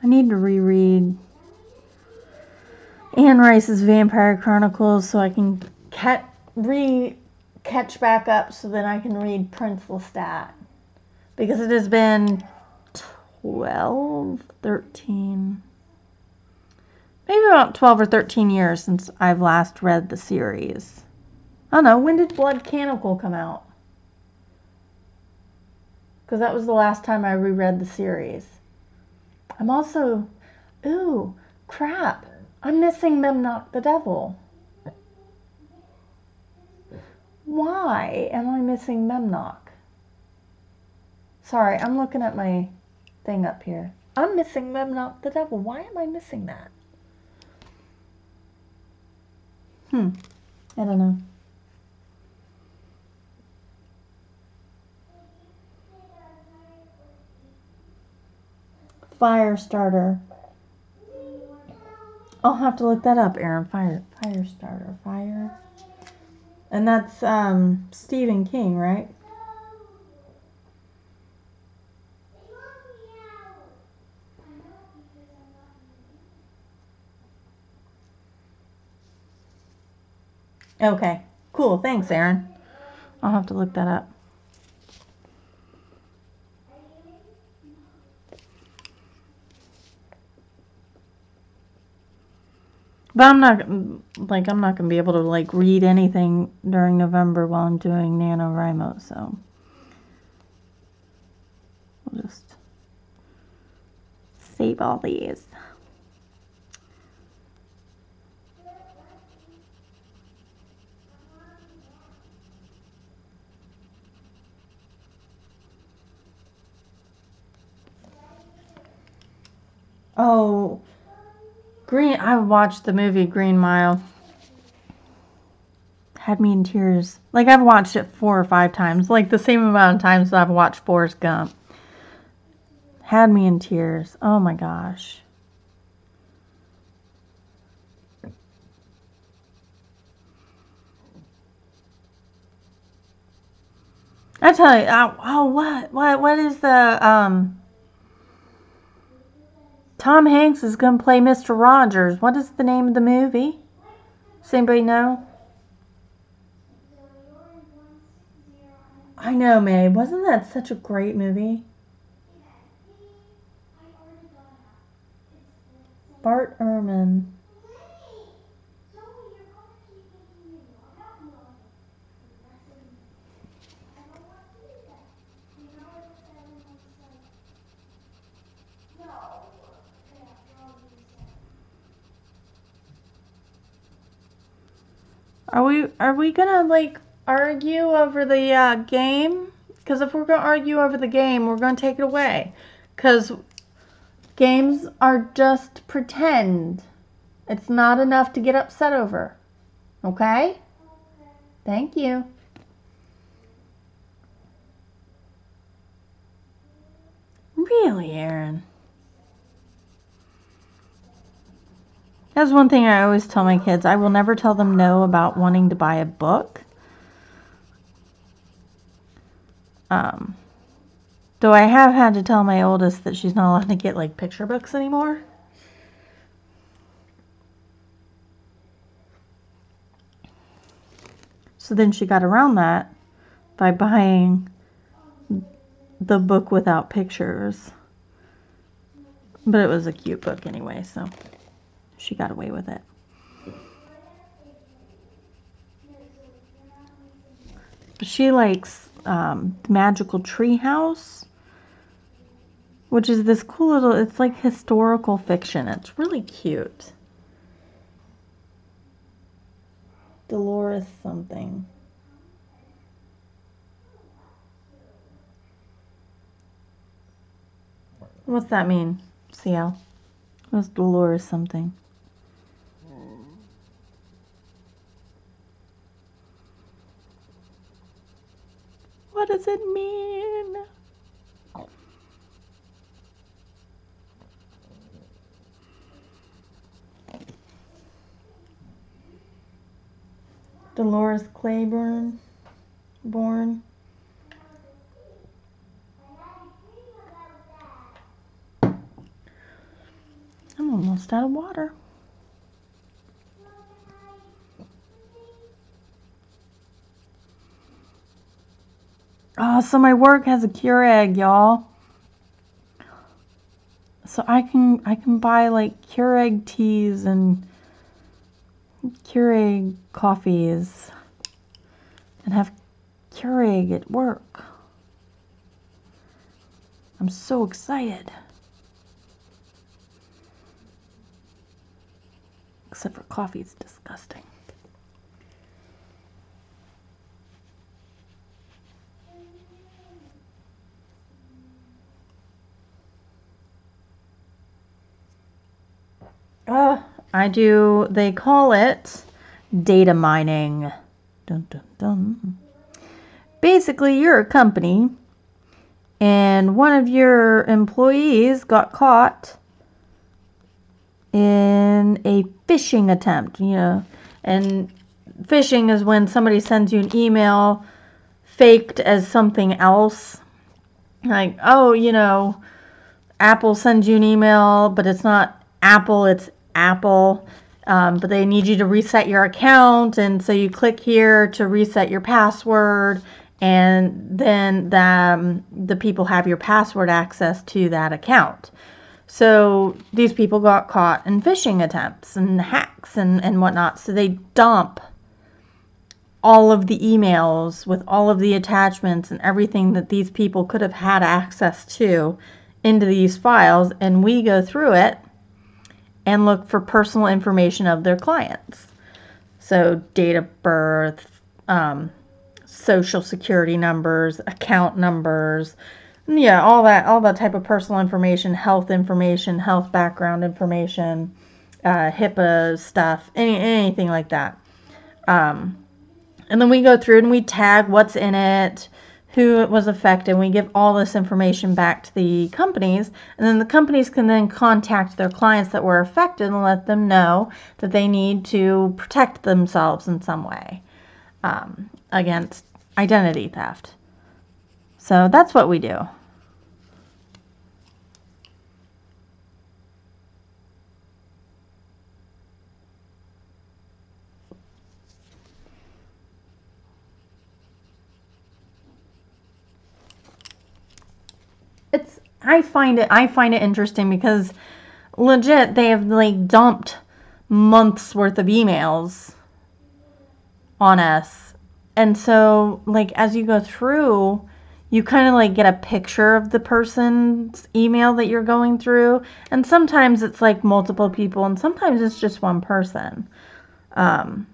I need to reread Anne Rice's Vampire Chronicles so I can catch back up so that I can read Prince Lestat. Because it has been 12, 13, maybe about 12 or 13 years since I've last read the series. I don't know, when did Blood Canonical come out? Because that was the last time I reread the series. I'm also, ooh, crap. I'm missing Memnoch the Devil. Why am I missing Memnoch? Sorry, I'm looking at my thing up here. I'm missing Memnoch the Devil. Why am I missing that? I don't know. Firestarter. I'll have to look that up, Aaron. Firestarter. Fire. And that's Stephen King, right? Okay. Cool. Thanks, Aaron. I'll have to look that up. But I'm not gonna be able to read anything during November while I'm doing NaNoWriMo, so we'll just save all these. Oh, I watched the movie Green Mile. Had me in tears. I've watched it 4 or 5 times. The same amount of times that I've watched Forrest Gump. Had me in tears. Oh my gosh. I tell you, what is the, Tom Hanks is going to play Mr. Rogers. What is the name of the movie? Does anybody know? I know, May. Wasn't that such a great movie? Bart Ehrman. Are we gonna argue over the game? Because if we're gonna argue over the game, we're gonna take it away. Because games are just pretend. It's not enough to get upset over. Okay? Thank you. Really, Aaron? That's one thing I always tell my kids. I will never tell them no about wanting to buy a book. Though I have had to tell my oldest that she's not allowed to get picture books anymore. So then she got around that by buying the book without pictures. But it was a cute book anyway, so she got away with it. But she likes Magical Treehouse, which is this cool little, it's historical fiction. It's really cute. Dolores something. What's that mean, CL? What's Dolores something? What does it mean? Dolores Claiborne. Born. almost out of water. Oh, so my work has a Keurig, y'all. So I can buy like Keurig teas and Keurig coffees and have Keurig at work. I'm so excited. Except for coffee, it's disgusting. They call it data mining. Dun, dun, dun. Basically, you're a company and one of your employees got caught in a phishing attempt, and phishing is when somebody sends you an email faked as something else. Like, oh, Apple sends you an email, but it's not Apple, it's Apple. But they need you to reset your account, and so you click here to reset your password, and then the people have your password access to that account. So these people got caught in phishing attempts and hacks and whatnot. So they dump all of the emails with all of the attachments and everything that these people could have had access to into these files, and we go through it and look for personal information of their clients. So date of birth, social security numbers, account numbers, yeah, all that type of personal information, health background information, HIPAA stuff, anything like that. And then we go through and we tag what's in it, who it was affected. We give all this information back to the companies, and then the companies can then contact their clients that were affected and let them know that they need to protect themselves in some way against identity theft. So that's what we do. I find it interesting because legit they have like dumped months worth of emails on us. And so like as you go through, you kind of like get a picture of the person's email that you're going through, and sometimes it's like multiple people and sometimes it's just one person. And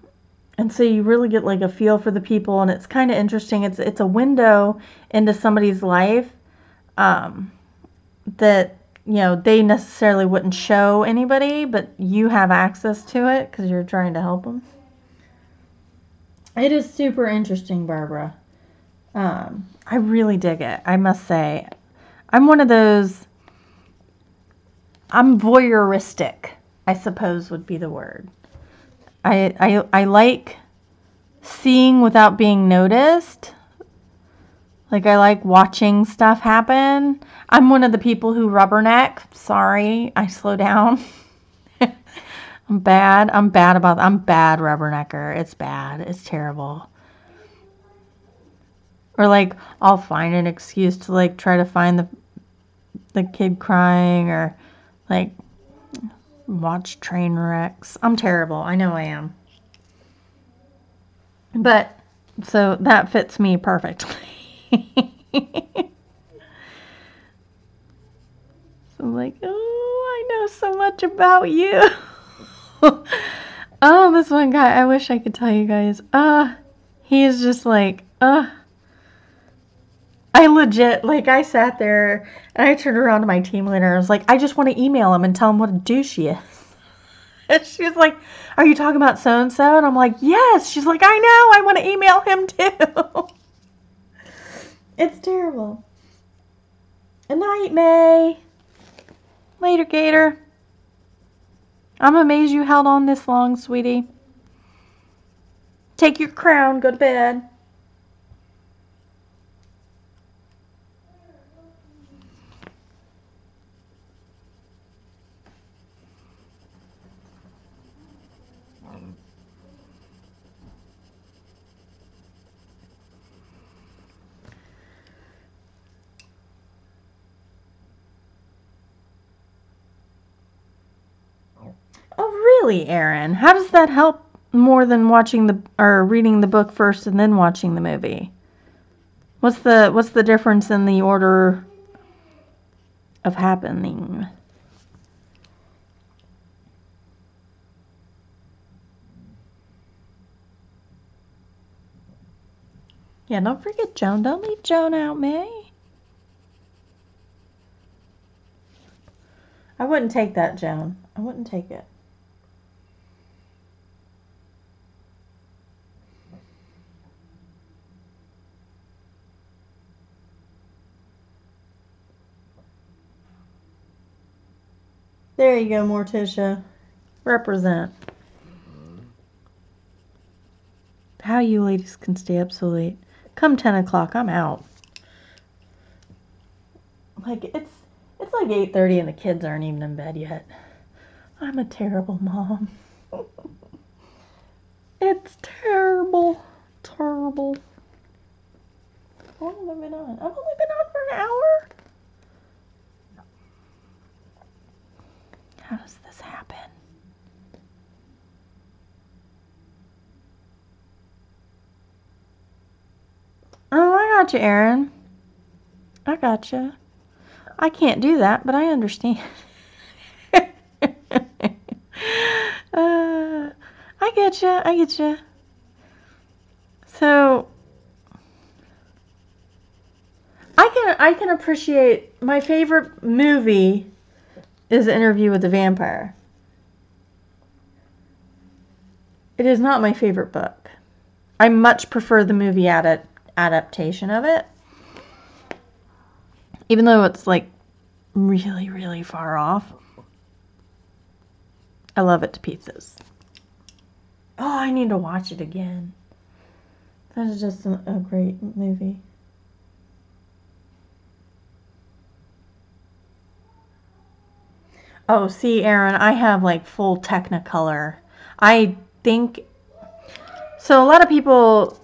so you really get like a feel for the people, and it's kind of interesting. It's a window into somebody's life that they necessarily wouldn't show anybody, but you have access to it because you're trying to help them. It is super interesting, Barbara. I really dig it, I must say. I'm one of those, I'm voyeuristic, I suppose would be the word. I like seeing without being noticed. Like, I like watching stuff happen. I'm one of the people who rubberneck. Sorry, I slow down. I'm bad rubbernecker. It's bad. It's terrible. Or like, I'll find an excuse to like try to find the kid crying, or like watch train wrecks. I'm terrible. I know I am. But so that fits me perfectly. So I'm like, oh, I know so much about you. Oh, this one guy, I wish I could tell you guys. He is just like, I legit, like, I sat there and I turned around to my team leader and I was like, I just want to email him and tell him what a douche he is. And she was like, are you talking about so-and-so? And I'm like, yes. She's like, I know, I want to email him too. It's terrible. Good night, May. Later, Gator. I'm amazed you held on this long, sweetie. Take your crown, go to bed. Oh, really, Aaron? How does that help more than watching or reading the book first and then watching the movie? What's the difference in the order of happening? Yeah, don't forget Joan. Don't leave Joan out, May. I wouldn't take that, Joan. I wouldn't take it. There you go, Morticia. Represent. How you ladies can stay up so late. Come 10 o'clock, I'm out. Like, it's like 8:30 and the kids aren't even in bed yet. I'm a terrible mom. It's terrible. Terrible. How long have I been on? I've only been on for an hour? How does this happen? Oh, I got you, Aaron. I got you. I can't do that, but I understand. I get you. I get you. So I can appreciate my favorite movie is Interview with the Vampire. It is not my favorite book. I much prefer the movie adaptation of it. Even though it's like really, really far off. I love it to pieces. Oh, I need to watch it again. That is just a great movie. Oh, see, Aaron, I have like full Technicolor. I think so. A lot of people,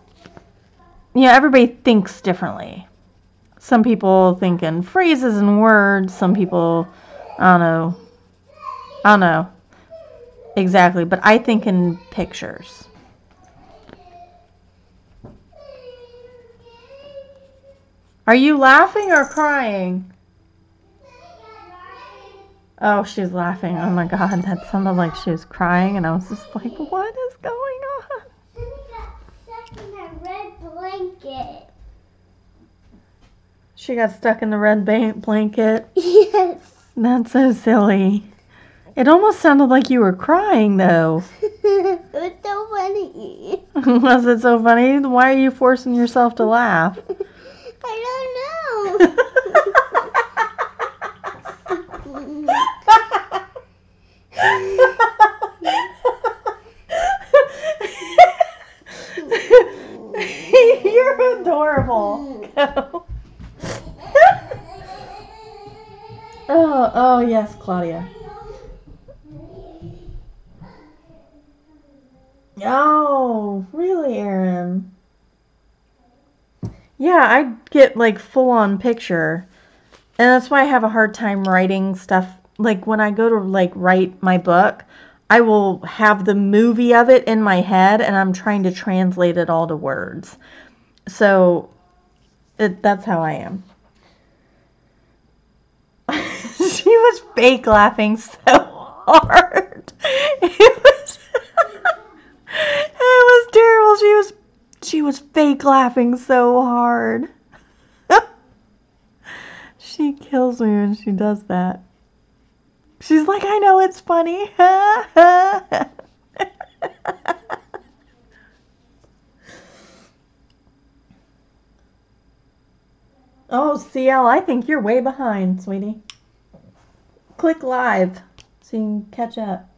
everybody thinks differently. Some people think in phrases and words. Some people, I don't know exactly, but I think in pictures. Are you laughing or crying? Oh, she's laughing. Oh my God, that sounded like she was crying, and I was just like, what is going on? Then we got stuck in a red blanket. She got stuck in the red blanket? Yes. That's so silly. It almost sounded like you were crying, though. It was so funny. Was it so funny? Why are you forcing yourself to laugh? I don't know. You're adorable. Oh yes, Claudia. Oh, really, Aaron? Yeah, I get like full on picture. And that's why I have a hard time writing stuff. Like when I go to like write my book, I will have the movie of it in my head and I'm trying to translate it all to words. So that's how I am. She was fake laughing so hard. It was terrible. She was fake laughing so hard. She kills me when she does that. She's like, I know it's funny. Oh, CL, I think you're way behind, sweetie. Click live so you can catch up.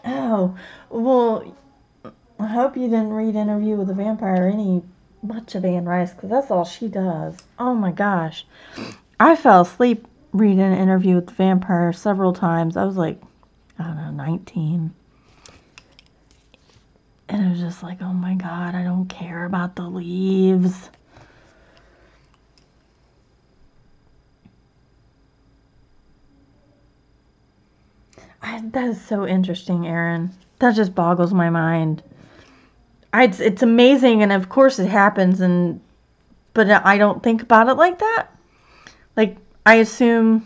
Oh, well, I hope you didn't read Interview with the Vampire any much of Anne Rice, because that's all she does. Oh my gosh. I fell asleep read an interview with the vampire several times. I was like, I don't know, 19. And it was just like, oh my God, I don't care about the leaves. That is so interesting, Erin. That just boggles my mind. It's amazing, and of course it happens, but I don't think about it like that. Like, I don't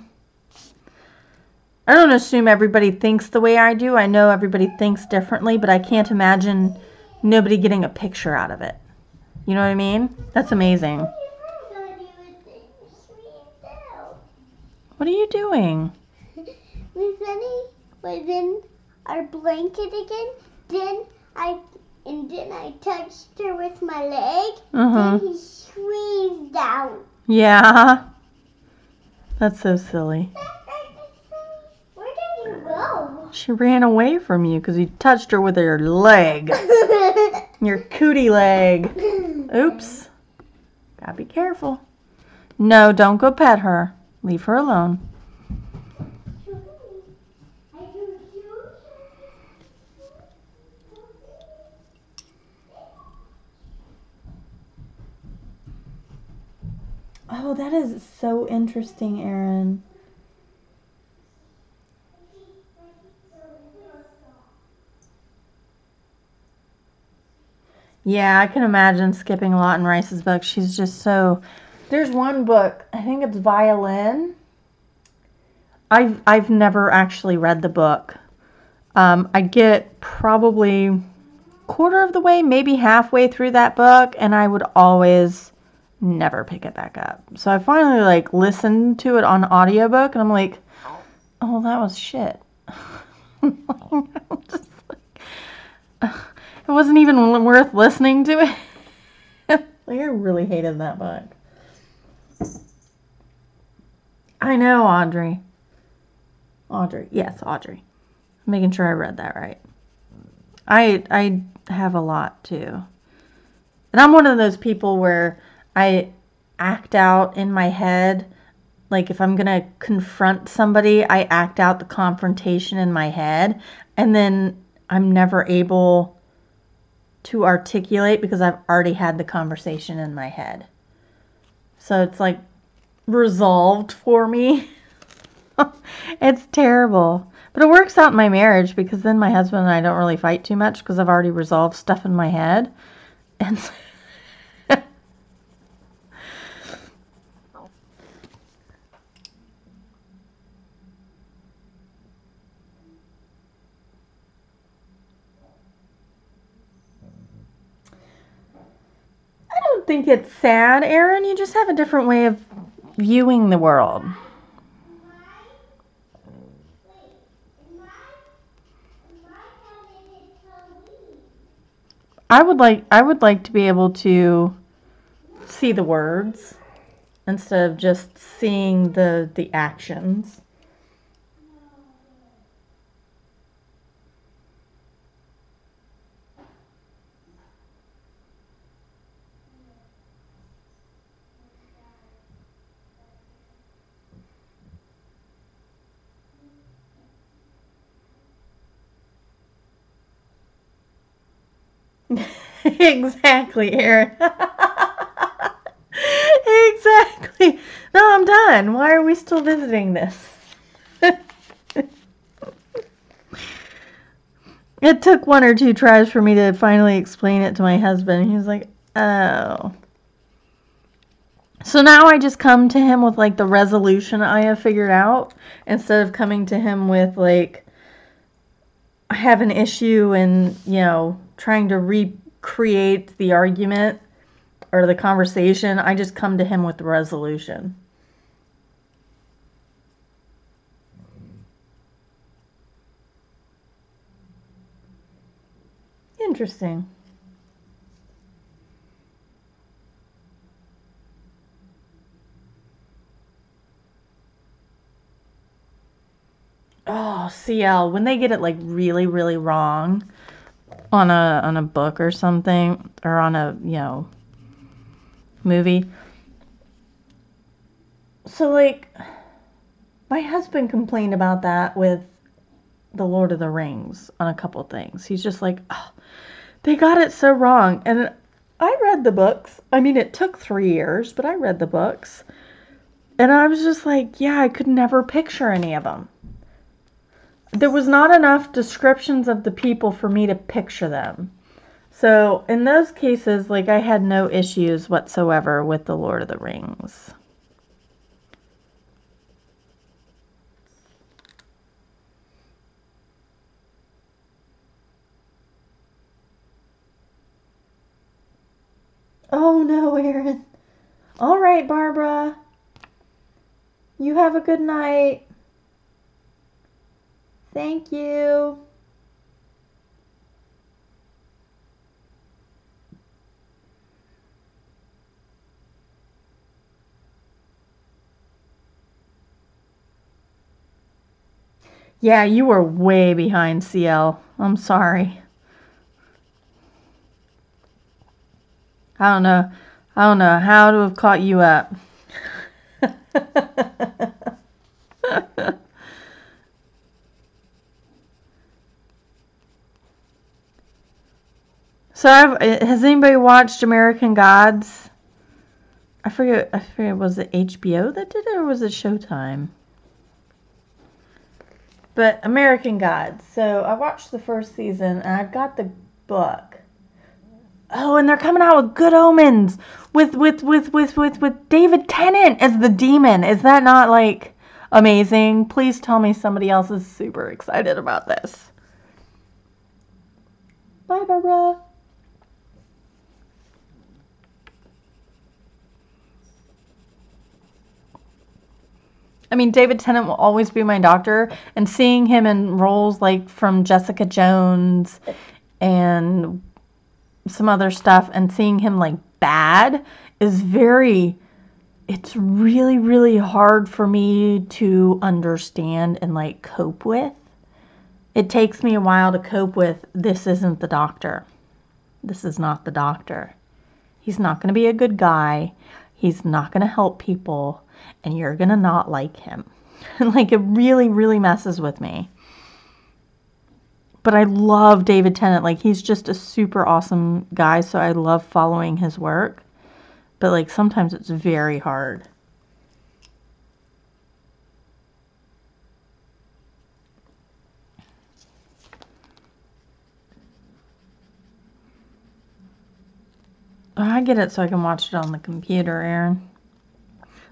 assume everybody thinks the way I do. I know everybody thinks differently, but I can't imagine nobody getting a picture out of it. You know what I mean? That's amazing. What are you doing? Funny was in our blanket again. Then I touched her with my leg. Then he squeezed out. Yeah. That's so silly. Where did you go? She ran away from you because you touched her with your leg. Your cootie leg. Oops. Gotta be careful. No, don't go pet her. Leave her alone. Oh, that is so interesting, Erin. Yeah, I can imagine skipping a lot in Rice's book. She's just so... There's one book, I think it's Violin. I've never actually read the book. I get probably quarter of the way, maybe halfway through that book, and I would always never pick it back up. So I finally like listened to it on audiobook, and I'm like, oh, that was shit. Just like, it wasn't even worth listening to it. Like, I really hated that book. I know, Audrey. Yes, Audrey. I'm making sure I read that right. I have a lot too. And I'm one of those people where I act out in my head. Like if I'm going to confront somebody, I act out the confrontation in my head. And then I'm never able to articulate because I've already had the conversation in my head. So it's like resolved for me. It's terrible. But it works out in my marriage because then my husband and I don't really fight too much because I've already resolved stuff in my head. And I don't think it's sad, Erin. You just have a different way of viewing the world. I would like to be able to see the words instead of just seeing the actions. Exactly, Erin. Exactly. No, I'm done. Why are we still visiting this? It took 1 or 2 tries for me to finally explain it to my husband. He was like, oh. So now I just come to him with like the resolution I have figured out instead of coming to him with like I have an issue and, trying to recreate the argument or the conversation. I just come to him with the resolution. Interesting. Oh, CL, when they get it like really, really wrong on a book or something, or on a, movie. So like My husband complained about that with The Lord of the Rings on a couple things. He's just like, oh, they got it so wrong. And I read the books. I mean, it took 3 years, but I read the books. And I was just like, yeah, I could never picture any of them. There was not enough descriptions of the people for me to picture them. So in those cases, like, I had no issues whatsoever with The Lord of the Rings. Oh no, Aaron. All right, Barbara. You have a good night. Thank you. Yeah, you were way behind, CL. I'm sorry. I don't know how to have caught you up. So has anybody watched American Gods? I forget, was it HBO that did it or was it Showtime? But American Gods. So I watched the first season and I've got the book. Oh, and they're coming out with Good Omens with David Tennant as the demon. Is that not like amazing? Please tell me somebody else is super excited about this. Bye, Barbara. I mean, David Tennant will always be my doctor, and seeing him in roles like from Jessica Jones and some other stuff, and seeing him like bad is it's really, really hard for me to understand and like cope with. It takes me a while to cope with, this isn't the doctor. This is not the doctor. He's not going to be a good guy. He's not going to help people. And you're going to not like him. Like, it really, really messes with me. But I love David Tennant. Like, he's just a super awesome guy, so I love following his work. But, like, sometimes it's very hard. I get it so I can watch it on the computer, Aaron.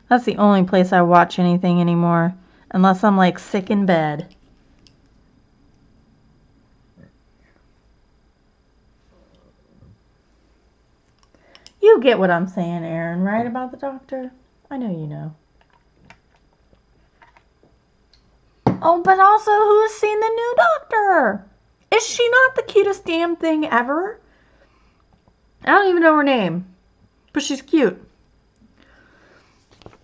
That's the only place I watch anything anymore. Unless I'm, like, sick in bed. You get what I'm saying, Aaron, right, about the doctor? I know you know. Oh, but also, who's seen the new doctor? Is she not the cutest damn thing ever? I don't even know her name, but she's cute.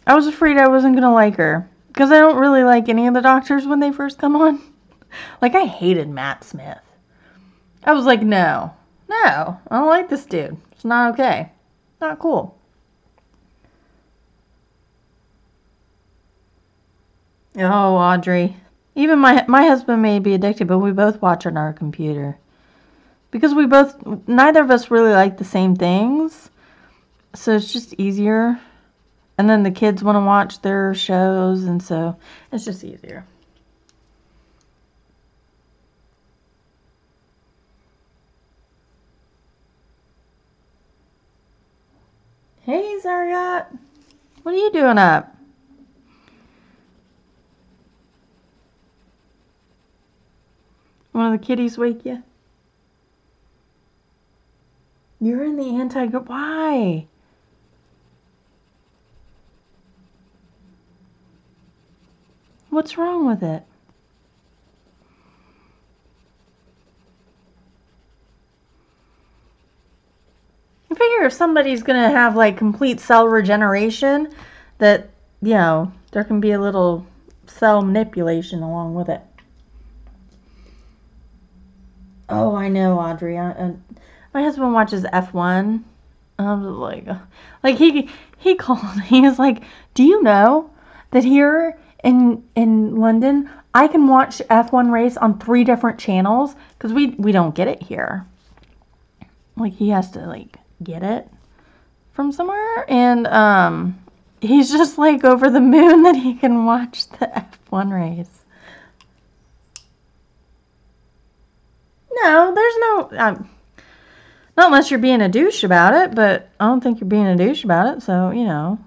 I was afraid I wasn't going to like her, because I don't really like any of the doctors when they first come on. Like, I hated Matt Smith. I was like, no, I don't like this dude. It's not okay. Not cool. Oh, Audrey. Even my husband may be addicted, but we both watch on our computer. Because neither of us really like the same things. So it's just easier. And then the kids want to watch their shows, and so it's just easier. Hey, Zariat. What are you doing up? One of the kitties wake you? You're in the anti-group. Why? What's wrong with it? I figure if somebody's going to have like complete cell regeneration, that, you know, there can be a little cell manipulation along with it. Oh, I know, Audrey. My husband watches F1. I was like he called. He was like, "Do you know that here in London, I can watch F1 race on 3 different channels because we don't get it here. Like, he has to, like, get it from somewhere, and he's just, like, over the moon that he can watch the F1 race. No, there's no, not unless you're being a douche about it, but I don't think you're being a douche about it, so, you know.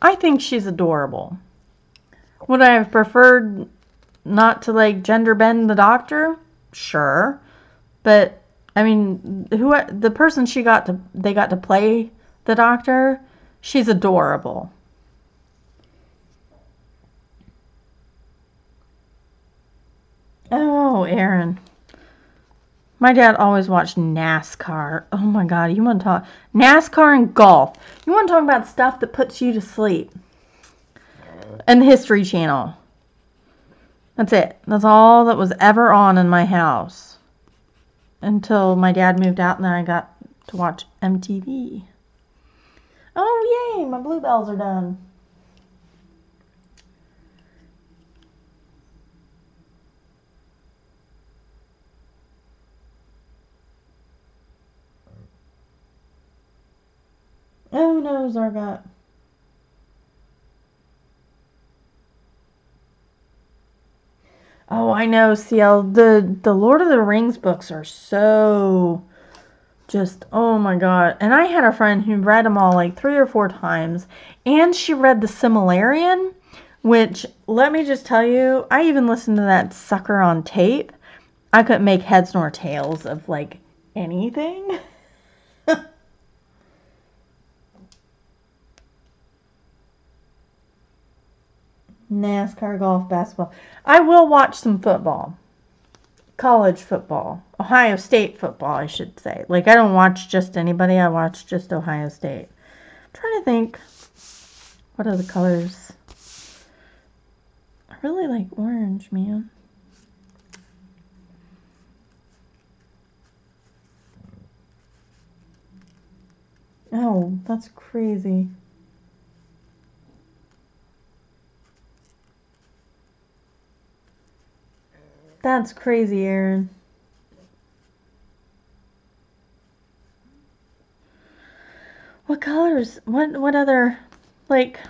I think she's adorable. Would I have preferred not to, like, gender bend the Doctor? Sure. But, I mean, the person they got to play the Doctor, she's adorable. Oh, Aaron. My dad always watched NASCAR. Oh my God, you want to talk NASCAR and golf. You want to talk about stuff that puts you to sleep. And the History Channel. That's it. That's all that was ever on in my house. Until my dad moved out and then I got to watch MTV. Oh, yay, my bluebells are done. Oh no, Zargot. Oh, I know, CL. The Lord of the Rings books are so just, oh my God. And I had a friend who read them all like 3 or 4 times. And she read the Silmarillion, which, let me just tell you, I even listened to that sucker on tape. I couldn't make heads nor tails of like anything. NASCAR, golf, basketball. I will watch some football. College football. Ohio State football, I should say. Like, I don't watch just anybody. I watch just Ohio State. I'm trying to think. What are the colors? I really like orange, man. Oh, that's crazy. That's crazy, Aaron. What colors? What other, like,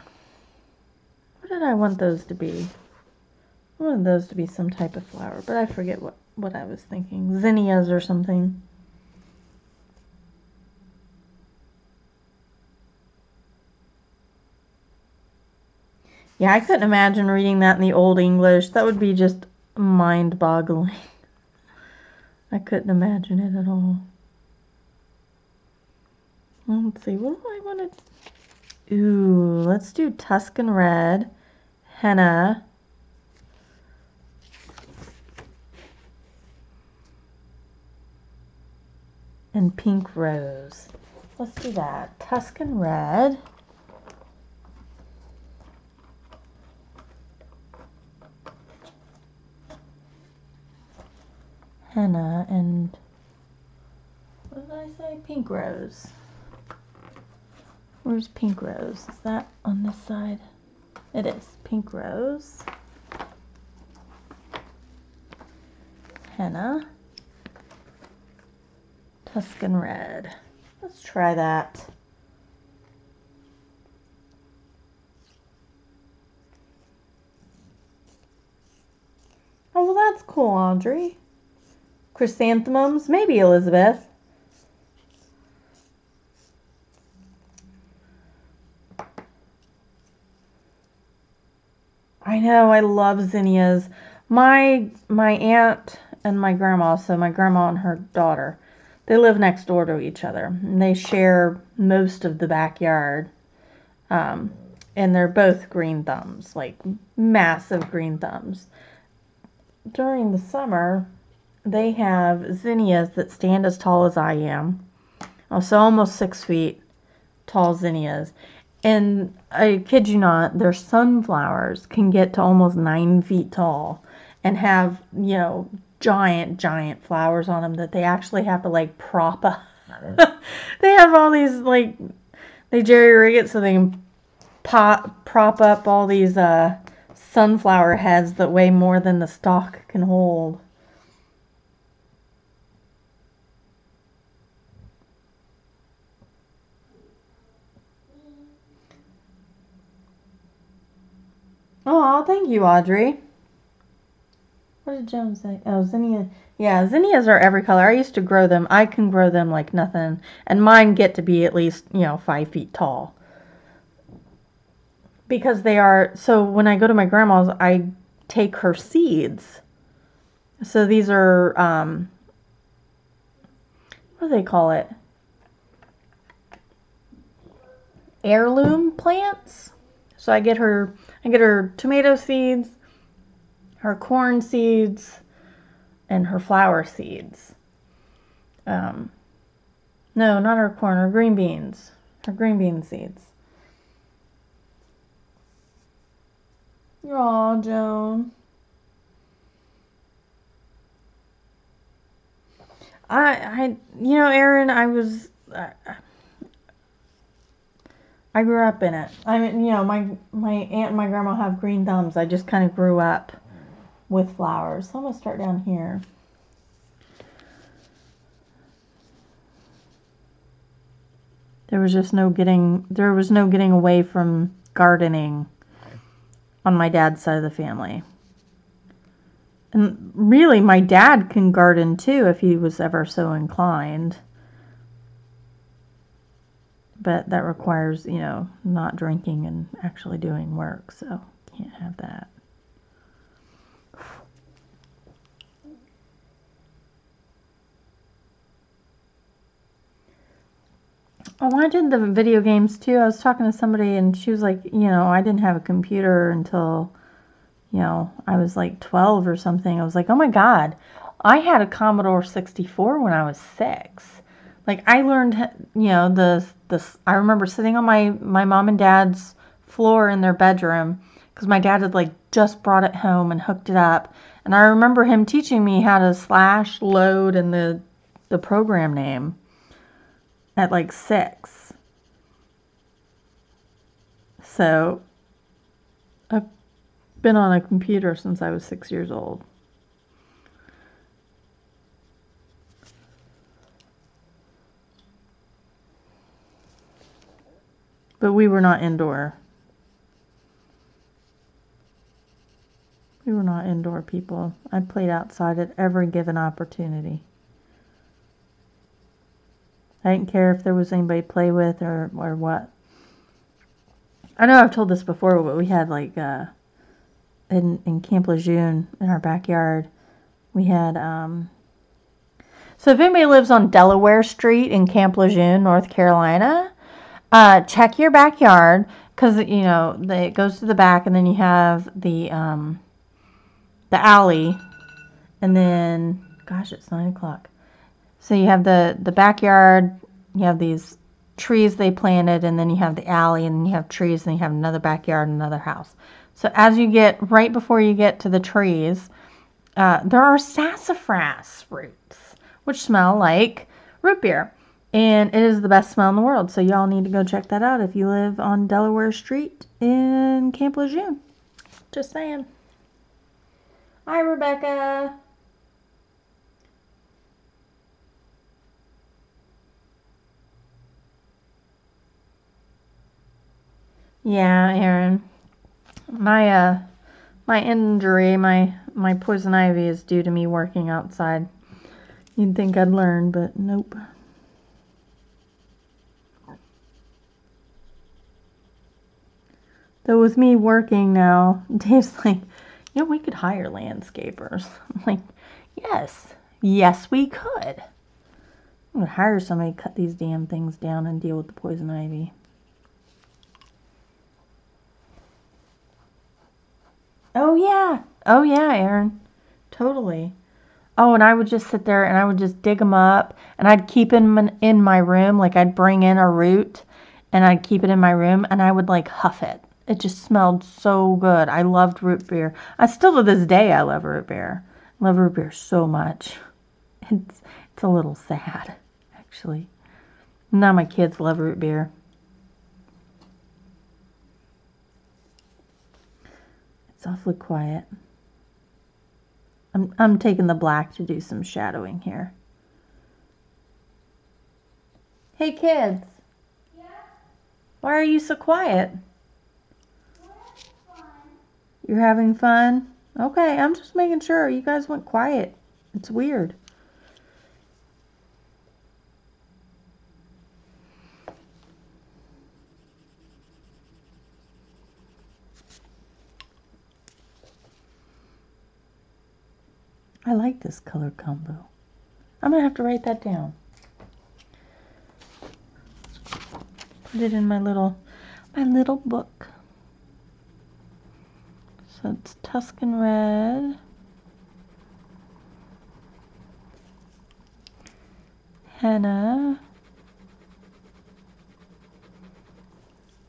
what did I want those to be? I wanted those to be some type of flower, but I forget what I was thinking. Zinnias or something. Yeah, I couldn't imagine reading that in the Old English. That would be just mind-boggling. I couldn't imagine it at all. Let's see, what do I want to... Ooh, let's do Tuscan Red, Henna, and Pink Rose. Let's do that. Tuscan Red. Henna and... what did I say? Pink Rose. Where's Pink Rose? Is that on this side? It is. Pink Rose. Henna. Tuscan Red. Let's try that. Oh, well, that's cool, Audrey. Chrysanthemums. Maybe Elizabeth. I know, I love zinnias. My aunt and my grandma, so my grandma and her daughter, they live next door to each other. And they share most of the backyard. And they're both green thumbs, like massive green thumbs. During the summer, they have zinnias that stand as tall as I am. Oh, so almost 6 feet tall zinnias. And I kid you not, their sunflowers can get to almost 9 feet tall and have, you know, giant flowers on them that they actually have to like prop up. They have all these like, they jerry rig it so they can prop up all these sunflower heads that weigh more than the stalk can hold. Oh, thank you, Audrey. What did Joan say? Oh, zinnia. Yeah, zinnias are every color. I used to grow them. I can grow them like nothing. And mine get to be at least, 5 feet tall. Because they are, so when I go to my grandma's, I take her seeds. So these are, what do they call it? Heirloom plants. So I get her tomato seeds, her corn seeds, and her flower seeds. No, not her corn, her green beans. Her green bean seeds. Aw, Joan. Erin, I grew up in it. I mean, my aunt and my grandma have green thumbs. I just kind of grew up with flowers. So I'm going to start down here. There was no getting away from gardening on my dad's side of the family. And really, my dad can garden too if he was ever so inclined. But that requires, not drinking and actually doing work, so can't have that. Oh, I did the video games too. I was talking to somebody and she was like, I didn't have a computer until, I was like 12 or something. I was like, oh my God, I had a Commodore 64 when I was 6. Like I learned, I remember sitting on my mom and dad's floor in their bedroom because my dad had like just brought it home and hooked it up. And I remember him teaching me how to slash load and the program name at like 6. So I've been on a computer since I was 6 years old. But we were not indoor. We were not indoor people. I played outside at every given opportunity. I didn't care if there was anybody to play with or what. I know I've told this before, but we had like in Camp Lejeune in our backyard, we had so if anybody lives on Delaware Street in Camp Lejeune, North Carolina, check your backyard because it goes to the back, and then you have the alley, and then gosh, it's 9 o'clock. So you have the backyard, you have these trees they planted, and then you have the alley, and then you have trees, and you have another backyard, and another house. So as you get, right before you get to the trees, there are sassafras roots, which smell like root beer. And it is the best smell in the world. So y'all need to go check that out if you live on Delaware Street in Camp Lejeune. Just saying. Hi, Rebecca. Yeah, Aaron. My injury, my poison ivy is due to me working outside. You'd think I'd learn, but nope. Though with me working now, Dave's like, we could hire landscapers. I'm like, yes, we could. I'm gonna hire somebody to cut these damn things down and deal with the poison ivy. Oh yeah, Aaron, totally. Oh, and I would just sit there and I would just dig them up, and I'd keep them in my room. Like I'd bring in a root and I'd keep it in my room, and I would like huff it. It just smelled so good. I loved root beer. I still to this day I love root beer. Love root beer so much. It's a little sad, actually. Now my kids love root beer. It's awfully quiet. I'm taking the black to do some shadowing here. Hey kids. Yeah? Why are you so quiet? We're having fun. You're having fun? Okay, I'm just making sure. You guys went quiet. It's weird. I like this color combo. I'm gonna have to write that down. Put it in my little book. So it's Tuscan red, henna,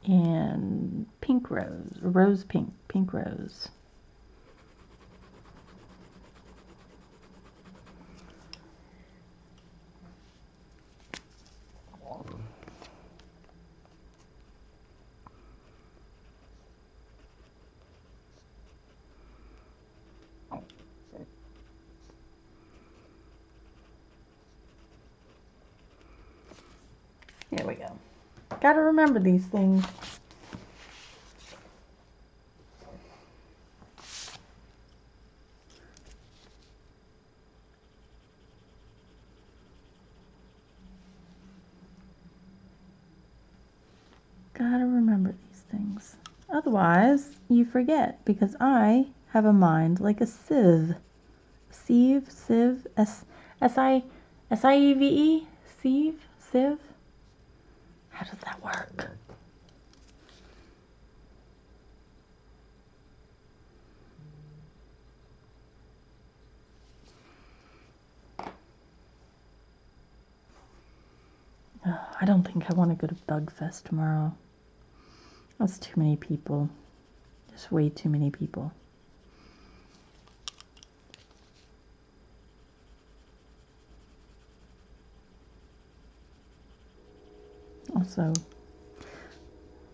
and pink rose pink rose. Here we go. Gotta remember these things. Gotta remember these things. Otherwise, you forget, because I have a mind like a sieve. Sieve, S-I-E-V-E? Sieve? How does that work? Oh, I don't think I want to go to Bug Fest tomorrow. That's too many people. Just way too many people. Also,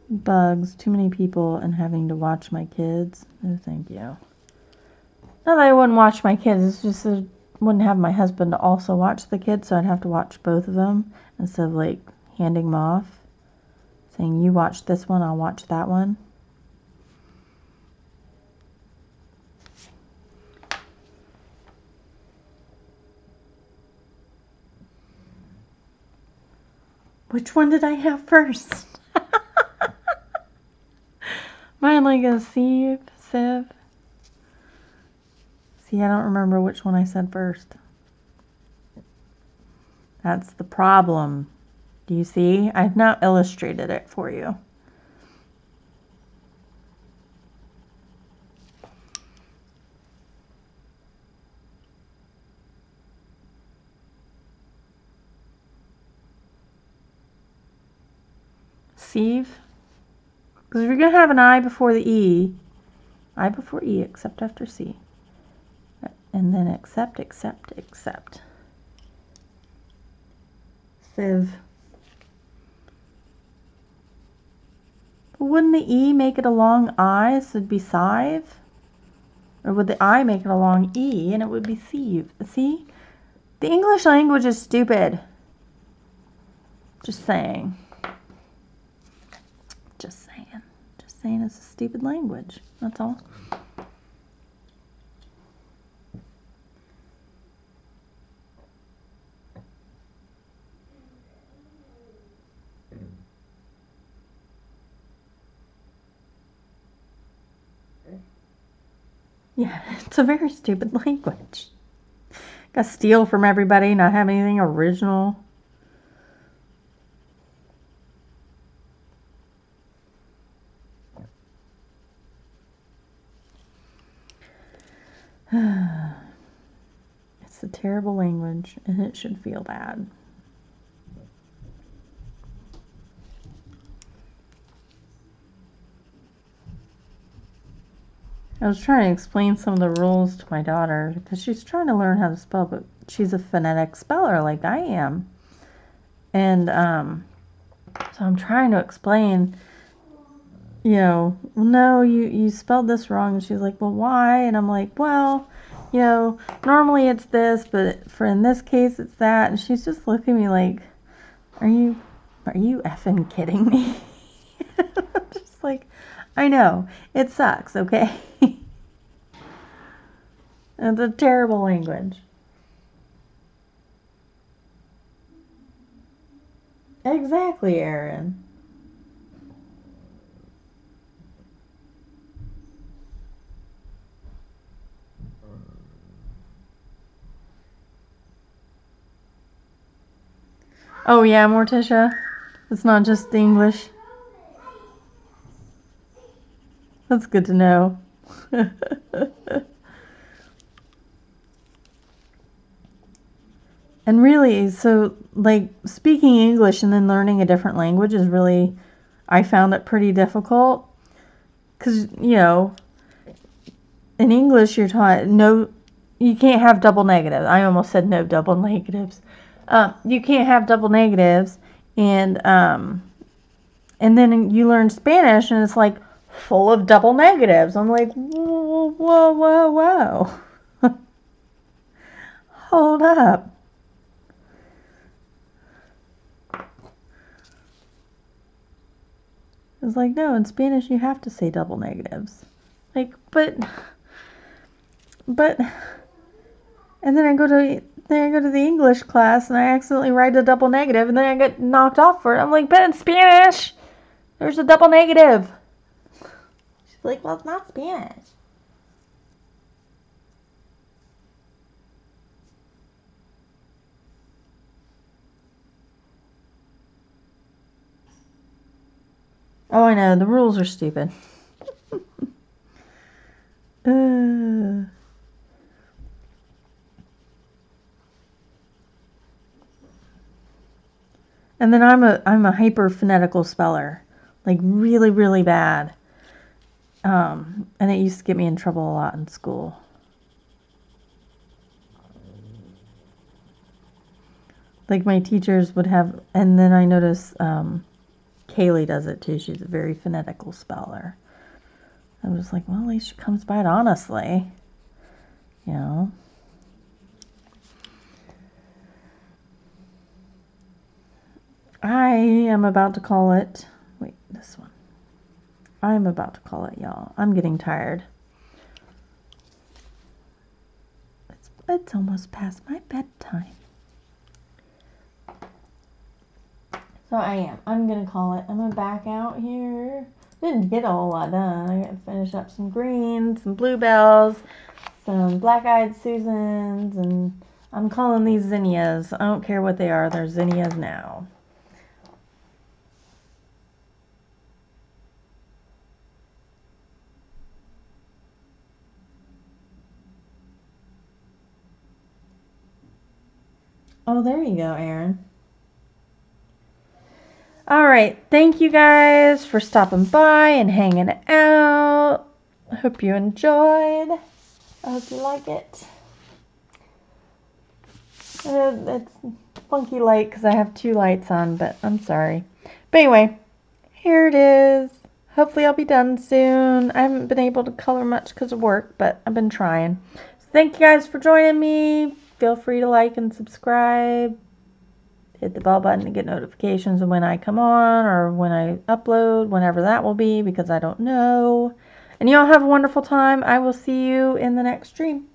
bugs, too many people, and having to watch my kids. No, thank you. Not that I wouldn't watch my kids, it's just I wouldn't have my husband to also watch the kids, so I'd have to watch both of them instead of like handing them off, saying you watch this one, I'll watch that one. Which one did I have first? Mine like a sieve. See, I don't remember which one I said first. That's the problem. Do you see? I've now illustrated it for you. Sieve. Because if you're going to have an I before the E, I before E, except after C. And then accept. Sieve. But wouldn't the E make it a long I, so it'd be sieve? Or would the I make it a long E, and it would be sieve? See? The English language is stupid. Just saying. Just saying it's a stupid language. That's all. Yeah, it's a very stupid language. Gotta steal from everybody, not have anything original. It's a terrible language, and it should feel bad. I was trying to explain some of the rules to my daughter because she's trying to learn how to spell, but she's a phonetic speller like I am. And so I'm trying to explain, no, you spelled this wrong. And she's like, well, why? And I'm like, well, normally it's this, but for in this case it's that. And she's just looking at me like, are you effing kidding me? Just like, I know, it sucks, okay? It's a terrible language. Exactly, Erin. Oh yeah, Morticia. It's not just English. That's good to know. And really, so like speaking English and then learning a different language is really, I found it pretty difficult. Because, in English you're taught you can't have double negatives. I almost said no double negatives. You can't have double negatives. And then you learn Spanish and it's like full of double negatives. I'm like, whoa, whoa, whoa, whoa. Hold up. It's like, no, in Spanish you have to say double negatives. Like, but, and then I go to the English class and I accidentally write a double negative and then I get knocked off for it. I'm like, but in Spanish, there's a double negative. She's like, well, it's not Spanish. Oh, I know, the rules are stupid. And then I'm a hyper phonetical speller, like really, really bad. And it used to get me in trouble a lot in school. Like my teachers would have, and then I notice Kaylee does it too. She's a very phonetical speller. I was like, well, at least she comes by it honestly, I am about to call it. Wait, this one. I'm about to call it, y'all. I'm getting tired. It's almost past my bedtime. So I am. I'm going to call it. I'm going to back out here. Didn't get a whole lot done. I got to finish up some greens, some bluebells, some black-eyed Susans, and I'm calling these zinnias. I don't care what they are. They're zinnias now. Oh, there you go, Erin. All right, thank you guys for stopping by and hanging out. I hope you enjoyed. I hope you like it. It's funky light because I have 2 lights on, but I'm sorry. But anyway, here it is. Hopefully I'll be done soon. I haven't been able to color much because of work, but I've been trying. So thank you guys for joining me. Feel free to like and subscribe. Hit the bell button to get notifications of when I come on or when I upload, whenever that will be, because I don't know. And y'all have a wonderful time. I will see you in the next stream.